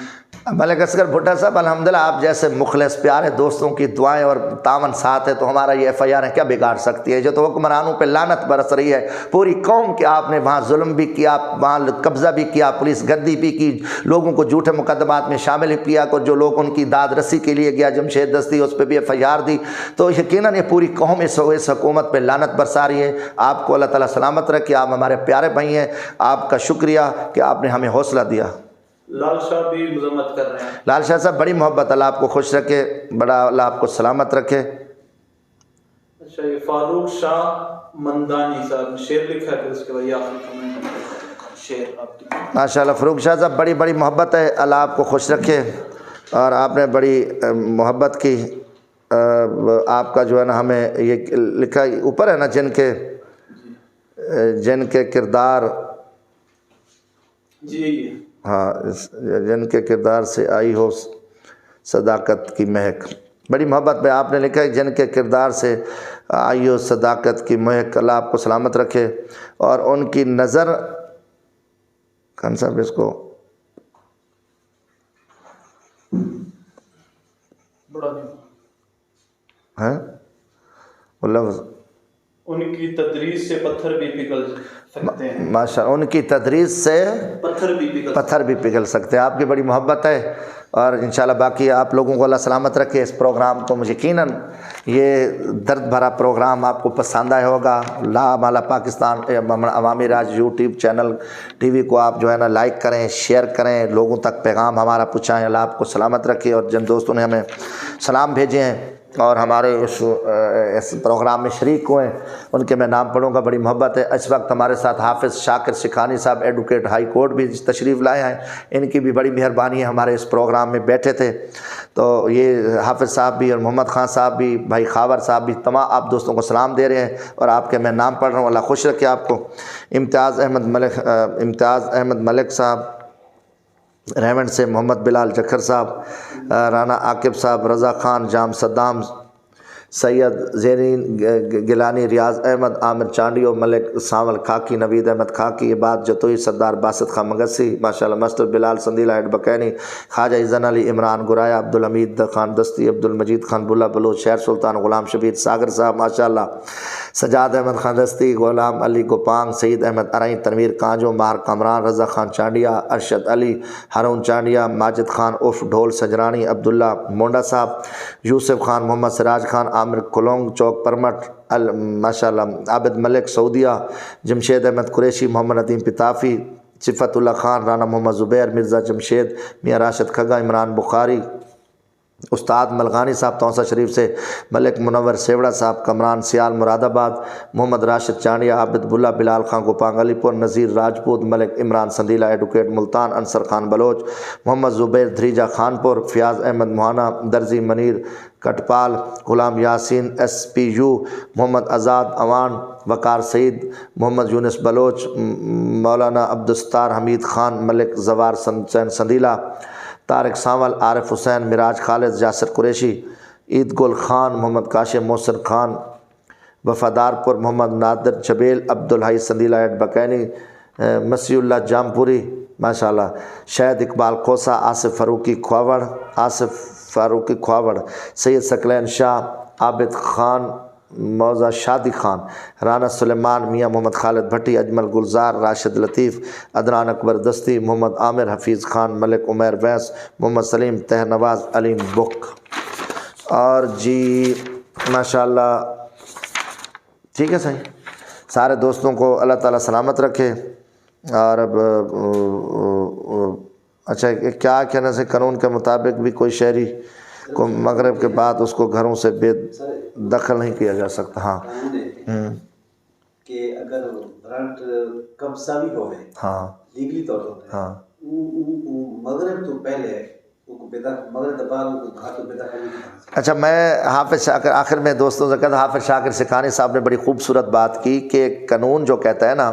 ملک اصغر بھٹا صاحب, الحمدللہ آپ جیسے مخلص پیارے دوستوں کی دعائیں اور تعاون ساتھ ہے, تو ہمارا یہ FIR کیا بگاڑ سکتی ہے. جو تو حکمرانوں پہ لعنت برس رہی ہے, پوری قوم کے آپ نے وہاں ظلم بھی کیا, وہاں قبضہ بھی کیا, پولیس گردی بھی کی, لوگوں کو جھوٹے مقدمات میں شامل کیا, کو جو لوگ ان کی داد رسی کے لیے گیا جمشید دستی, اس پہ بھی FIR دی. تو یقیناً یہ پوری قوم اس حکومت پہ لعنت برسا رہی ہے. آپ کو اللہ تعالیٰ سلامت رکھے, آپ ہمارے پیارے بھائی ہیں, آپ کا شکریہ کہ آپ نے ہمیں حوصلہ دیا. لال شاہ بھی مذمت کر رہے ہیں. لال شاہ صاحب بڑی محبت, اللہ آپ کو خوش رکھے, بڑا اللہ آپ کو سلامت رکھے. اچھا, یہ فاروق شاہ مندانی صاحب نے شعر لکھا ہے, پھر اس کے بعد یہ آخری کمنٹ شعر آپ کی. ماشاءاللہ فاروق شاہ صاحب بڑی بڑی محبت ہے, اللہ آپ کو خوش رکھے, اور آپ نے بڑی محبت کی. آپ کا جو ہے نا ہمیں یہ لکھا اوپر ہے نا, جن کے کردار, جی ہاں, جن کے کردار سے آئی ہو صداقت کی مہک. بڑی محبت میں آپ نے لکھا ہے, جن کے کردار سے آئی ہو صداقت کی مہک. اللہ آپ کو سلامت رکھے, اور ان کی نظر کون صاحب اس کو بڑا ہے وہ لفظ, ان کی تدریس سے پتھر بھی پگھل سکتے ہیں. ماشاء اللہ, ان کی تدریس سے پتھر بھی پگھل سکتے ہیں. آپ کی بڑی محبت ہے, اور انشاءاللہ باقی آپ لوگوں کو اللہ سلامت رکھے. اس پروگرام کو مجھے یقیناً یہ درد بھرا پروگرام آپ کو پسند آیا ہوگا. لا مالا پاکستان عوامی راج YouTube چینل TV کو آپ جو ہے نا لائک کریں, شیئر کریں, لوگوں تک پیغام ہمارا پہنچائیں. اللہ آپ کو سلامت رکھے, اور جن دوستوں نے ہمیں سلام بھیجے ہیں اور ہمارے اس پروگرام میں شریک ہوئے ہیں، ان کے میں نام پڑھوں گا، بڑی محبت ہے۔ اس وقت ہمارے ساتھ حافظ شاکر سکھانی صاحب ایڈوکیٹ ہائی کورٹ بھی تشریف لائے ہیں، ان کی بھی بڑی مہربانی ہے، ہمارے اس پروگرام میں بیٹھے تھے۔ تو یہ حافظ صاحب بھی اور محمد خان صاحب بھی، بھائی خاور صاحب بھی، تمام آپ دوستوں کو سلام دے رہے ہیں اور آپ کے میں نام پڑھ رہا ہوں، اللہ خوش رکھے آپ کو۔ امتیاز احمد ملک صاحب ریونڈ سے، محمد بلال جکھر صاحب، رانا عاقب صاحب، رضا خان، جام صدام، سید زیرین گیلانی، ریاض احمد، عامر چانڈیو، ملک سانول کھاکی، نوید احمد کھاکی، عباد جتوئی، سردار باسط خان مگسی، ماشاءاللہ ماسٹر بلال سندیلا ہیڈ بکینی، خواجہ عزن علی، عمران گرایا، عبدالحمید خان دستی، عبدالمجید خان بلا بلوچ، شہر سلطان، غلام شبیر ساگر صاحب ماشاءاللہ، سجاد احمد خان دستی، غلام علی گوپانگ، سعید احمد ارائیں، تنویر کانجو، ماہر کامران، رضا خان چانڈیا، ارشد علی، ہارون چانڈیا، ماجد خان عرف ڈھول سجرانی، عبداللہ مونڈا صاحب، یوسف خان، محمد سراج خان، عامر کلونگ چوک پرمٹ، ماشاءاللہ عابد ملک سعودیہ، جمشید احمد قریشی، محمد ندیم پتافی، صفت اللہ خان، رانا محمد زبیر، مرزا جمشید، میاں راشد کھگا، عمران بخاری، استاد ملغانی صاحب توسا شریف سے، ملک منور سیوڑا صاحب، کمران سیال مراد آباد، محمد راشد چانڈیا، عابد بلا، بلال خان گوپانگ علی پور، نذیر راجپوت، ملک عمران سندیلا ایڈوکیٹ ملتان، انصر خان بلوچ، محمد زبیر دھریجا Khanpur, Fayyaz Ahmad Mohana, درزی Munir Katpal, Ghulam Yasin S P U, محمد آزاد اوان، وقار سعید، محمد یونس بلوچ، مولانا عبدالستار حمید خان، ملک زوار سندیلا، طارق سانول، عارف حسین، مراج خالد، یاسر قریشی، عید گل خان، محمد کاشم محسن خان، وفادار پور، محمد نادر جبیل، عبدالحی سندیلا ایڈ بکینی، مسیح اللہ جامپوری ماشاءاللہ، شہد اقبال کوسا، آصف فاروقی کھواوڑ، سید ثقلین شاہ، عابد خان، موزہ شادی خان، رانا سلیمان، میاں محمد خالد بھٹی، اجمل گلزار، راشد لطیف، عدنان اکبر دستی، محمد عامر، حفیظ خان، ملک عمیر ویس، محمد سلیم، تہ نواز، علیم بک، اور جی ماشاءاللہ ٹھیک ہے صحیح، سارے دوستوں کو اللہ تعالیٰ سلامت رکھے۔ اور اب اچھا کیا کہنے سے قانون کے مطابق بھی کوئی شہری کو مغرب کے بعد اس کو گھروں سے بے دخل نہیں کیا جا سکتا۔ ہاں کہ اگر برانٹ قبضہ بھی ہوئے ہاں لیگلی طور پر ہاں مغرب تو پہلے مغرب دبار گھر تو پیدا کرنے کی۔ اچھا میں حافظ شاکر آخر میں دوستوں سے کہتا، حافظ شاکر سکھانی صاحب نے بڑی خوبصورت بات کی کہ قانون جو کہتا ہے نا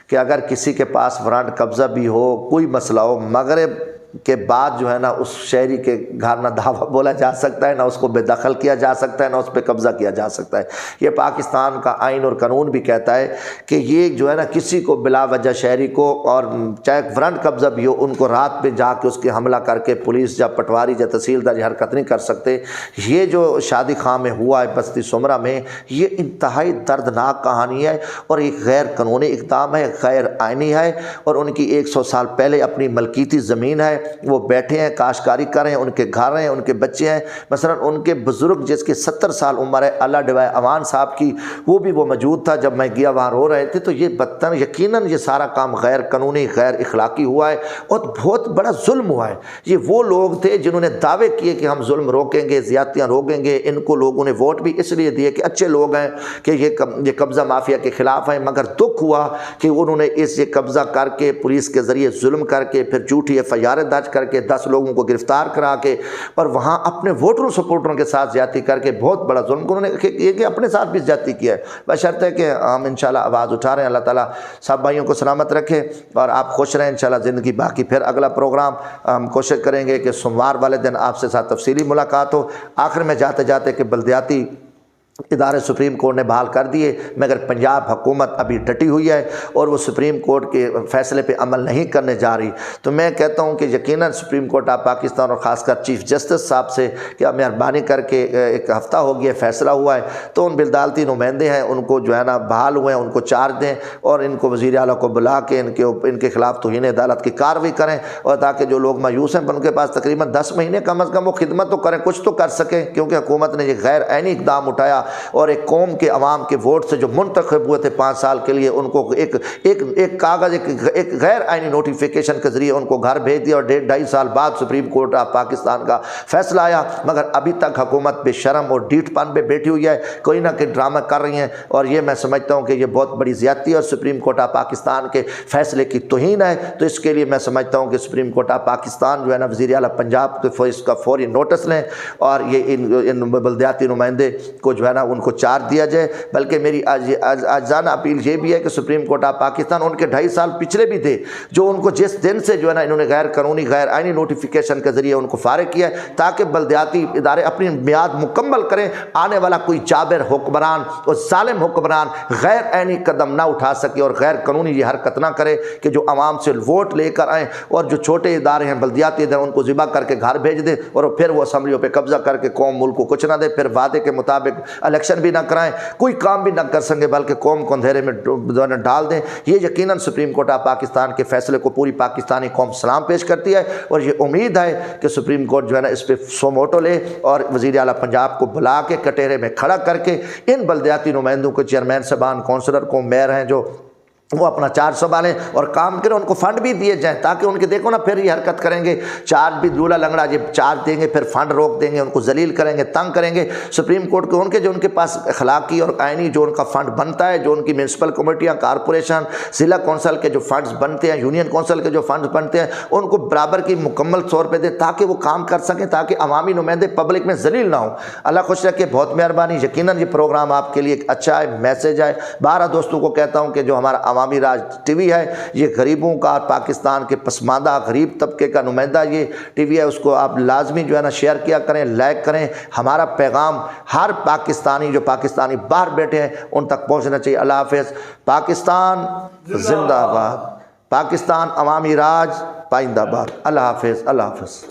کہ اگر کسی کے پاس وارنٹ قبضہ بھی ہو، کوئی مسئلہ ہو، مغرب کے بعد جو ہے نا اس شہری کے گھر نہ دعویٰ بولا جا سکتا ہے، نہ اس کو بے دخل کیا جا سکتا ہے، نہ اس پہ قبضہ کیا جا سکتا ہے۔ یہ پاکستان کا آئین اور قانون بھی کہتا ہے کہ یہ جو ہے نا کسی کو بلا وجہ شہری کو، اور چاہے وارنٹ قبضہ بھی ہو، ان کو رات پہ جا کے اس کے حملہ کر کے پولیس یا پٹواری یا تحصیلدار یہ حرکت نہیں کر سکتے۔ یہ جو شادی خان میں ہوا ہے بستی سمرہ میں، یہ انتہائی دردناک کہانی ہے اور ایک غیر قانونی اقدام ہے، غیر آئینی ہے، اور ان کی 100 سال پہلے اپنی ملکیتی زمین ہے، وہ بیٹھے ہیں، کاشتکاری کر رہے ہیں، ان کے گھر ہیں، ان کے بچے ہیں۔ مثلا ان کے بزرگ جس کے 70 سال عمر ہے، اللہ ڈوائے اوان صاحب کی، وہ بھی وہ موجود تھا جب میں گیا، وہاں رو رہے تھے۔ تو یہ بدتر یقیناً یہ سارا کام غیر قانونی، غیر اخلاقی ہوا ہے اور بہت بڑا ظلم ہوا ہے۔ یہ وہ لوگ تھے جنہوں نے دعوے کیے کہ ہم ظلم روکیں گے، زیادتیاں روکیں گے، ان کو لوگوں نے ووٹ بھی اس لیے دیے کہ اچھے لوگ ہیں، کہ یہ قبضہ مافیا کے خلاف ہیں، مگر دکھ ہوا کہ انہوں نے یہ قبضہ کر کے پولیس کے ذریعے ظلم کر کے، پھر جھوٹی FIR درج کر کے 10 لوگوں کو گرفتار کرا کے، اور وہاں اپنے ووٹروں سپورٹروں کے ساتھ زیادتی کر کے بہت بڑا ظلم انہوں نے یہ کہ اپنے ساتھ بھی زیادتی کیا ہے۔ بشرط ہے کہ ہم انشاءاللہ آواز اٹھا رہے ہیں۔ اللہ تعالیٰ سب بھائیوں کو سلامت رکھے اور آپ خوش رہیں انشاءاللہ زندگی باقی۔ پھر اگلا پروگرام ہم کوشش کریں گے کہ سوموار والے دن آپ سے ساتھ تفصیلی ملاقات ہو۔ آخر میں جاتے جاتے کہ بلدیاتی ادارے سپریم کورٹ نے بحال کر دیے، مگر پنجاب حکومت ابھی ڈٹی ہوئی ہے اور وہ سپریم کورٹ کے فیصلے پہ عمل نہیں کرنے جا رہی۔ تو میں کہتا ہوں کہ یقیناً سپریم کورٹ آف پاکستان اور خاص کر چیف جسٹس صاحب سے کہ مہربانی کر کے ایک ہفتہ ہو گیا فیصلہ ہوا ہے، تو ان بلدالتی نمائندے ہیں ان کو جو ہے نا بحال ہوئے ہیں، ان کو چارج دیں اور ان کو وزیر اعلیٰ کو بلا کے ان کے خلاف توہین عدالت کی کارروائی کریں، اور تاکہ جو لوگ مایوس ہیں ان کے پاس تقریباً 10 مہینے کم از کم وہ خدمت تو کریں، کچھ تو کر سکیں، کیونکہ حکومت نے یہ غیر عینی اقدام اٹھایا اور ایک قوم کے عوام کے ووٹ سے جو منتخب ہوئے تھے 5 سال کے لیے، ان کو ایک کاغذ ایک غیر آئینی نوٹیفیکیشن کے ذریعے ان کو گھر بھیج دیا، اور 1.5 سال بعد سپریم کورٹ آف پاکستان کا فیصلہ آیا، مگر ابھی تک حکومت بے شرم اور ڈیٹ پن پہ بیٹھی ہوئی ہے، کوئی نہ کوئی ڈرامہ کر رہی ہیں، اور یہ میں سمجھتا ہوں کہ یہ بہت بڑی زیادتی ہے اور سپریم کورٹ آف پاکستان کے فیصلے کی توہین ہے۔ تو اس کے لیے میں سمجھتا ہوں کہ سپریم کورٹ آف پاکستان جو ہے نا وزیر اعلیٰ پنجاب کو اس کا فوری نوٹس لیں، اور یہ ان بلدیاتی نمائندے کو جو ہے نا ان کو چارج دیا جائے۔ بلکہ میری آجزانہ اپیل یہ بھی ہے کہ سپریم کورٹ آف پاکستان ان کے 2.5 سال پچھلے بھی تھے، جو ان کو جس دن سے جو ہے نا انہوں نے غیر قانونی غیر آئینی نوٹیفیکیشن کے ذریعے ان کو فارغ کیا ہے، تاکہ بلدیاتی ادارے اپنی میعاد مکمل کریں، آنے والا کوئی جابر حکمران اور ظالم حکمران غیر آئینی قدم نہ اٹھا سکے اور غیر قانونی یہ حرکت نہ کرے کہ جو عوام سے ووٹ لے کر آئیں اور جو چھوٹے ادارے ہیں بلدیاتی ادارے ان کو ذبح کر کے گھر بھیج دیں، اور پھر وہ اسمبلیوں پہ قبضہ کر کے قوم ملک کو کچھ نہ دے، پھر وعدے کے مطابق الیکشن بھی نہ کرائیں، کوئی کام بھی نہ کر سکیں، بلکہ قوم کو اندھیرے میں ڈال دیں۔ یہ یقیناً سپریم کورٹ آف پاکستان کے فیصلے کو پوری پاکستانی قوم سلام پیش کرتی ہے، اور یہ امید ہے کہ سپریم کورٹ جو ہے نا اس پہ سو موٹو لے اور وزیر اعلیٰ پنجاب کو بلا کے کٹہرے میں کھڑا کر کے ان بلدیاتی نمائندوں کو، چیئرمین صاحبان، کونسلر کو، میئر ہیں جو وہ اپنا چارج سنبھالیں اور کام کریں، ان کو فنڈ بھی دیے جائیں تاکہ ان کے دیکھو نا پھر یہ حرکت کریں گے، چارج بھی لولا لنگڑا جب چارج دیں گے پھر فنڈ روک دیں گے، ان کو ذلیل کریں گے، تنگ کریں گے۔ سپریم کورٹ کے ان کے پاس اخلاقی اور آئینی جو ان کا فنڈ بنتا ہے، جو ان کی میونسپل کمیٹیاں، کارپوریشن، ضلع کونسل کے جو فنڈز بنتے ہیں، یونین کونسل کے جو فنڈز بنتے ہیں، ان کو برابر کی مکمل طور پہ دے تاکہ وہ کام کر سکیں، تاکہ عوامی نمائندے پبلک میں ذلیل نہ ہوں۔ اللہ خوش رکھے، بہت مہربانی۔ یقیناً یہ پروگرام آپ کے لیے ایک اچھا ہے، میسیج ہے۔ 12 دوستوں کو کہتا ہوں کہ جو ہمارا عوامی راج ٹی وی ہے، یہ غریبوں کا، پاکستان کے پسماندہ غریب طبقے کا نمائندہ یہ ٹی وی ہے، اس کو آپ لازمی جو ہے نا شیئر کیا کریں، لائک کریں۔ ہمارا پیغام ہر پاکستانی جو پاکستانی باہر بیٹھے ہیں ان تک پہنچنا چاہیے۔ اللہ حافظ۔ پاکستان زندہ باد، پاکستان عوامی راج پائندہ باد۔ اللہ حافظ، اللہ حافظ۔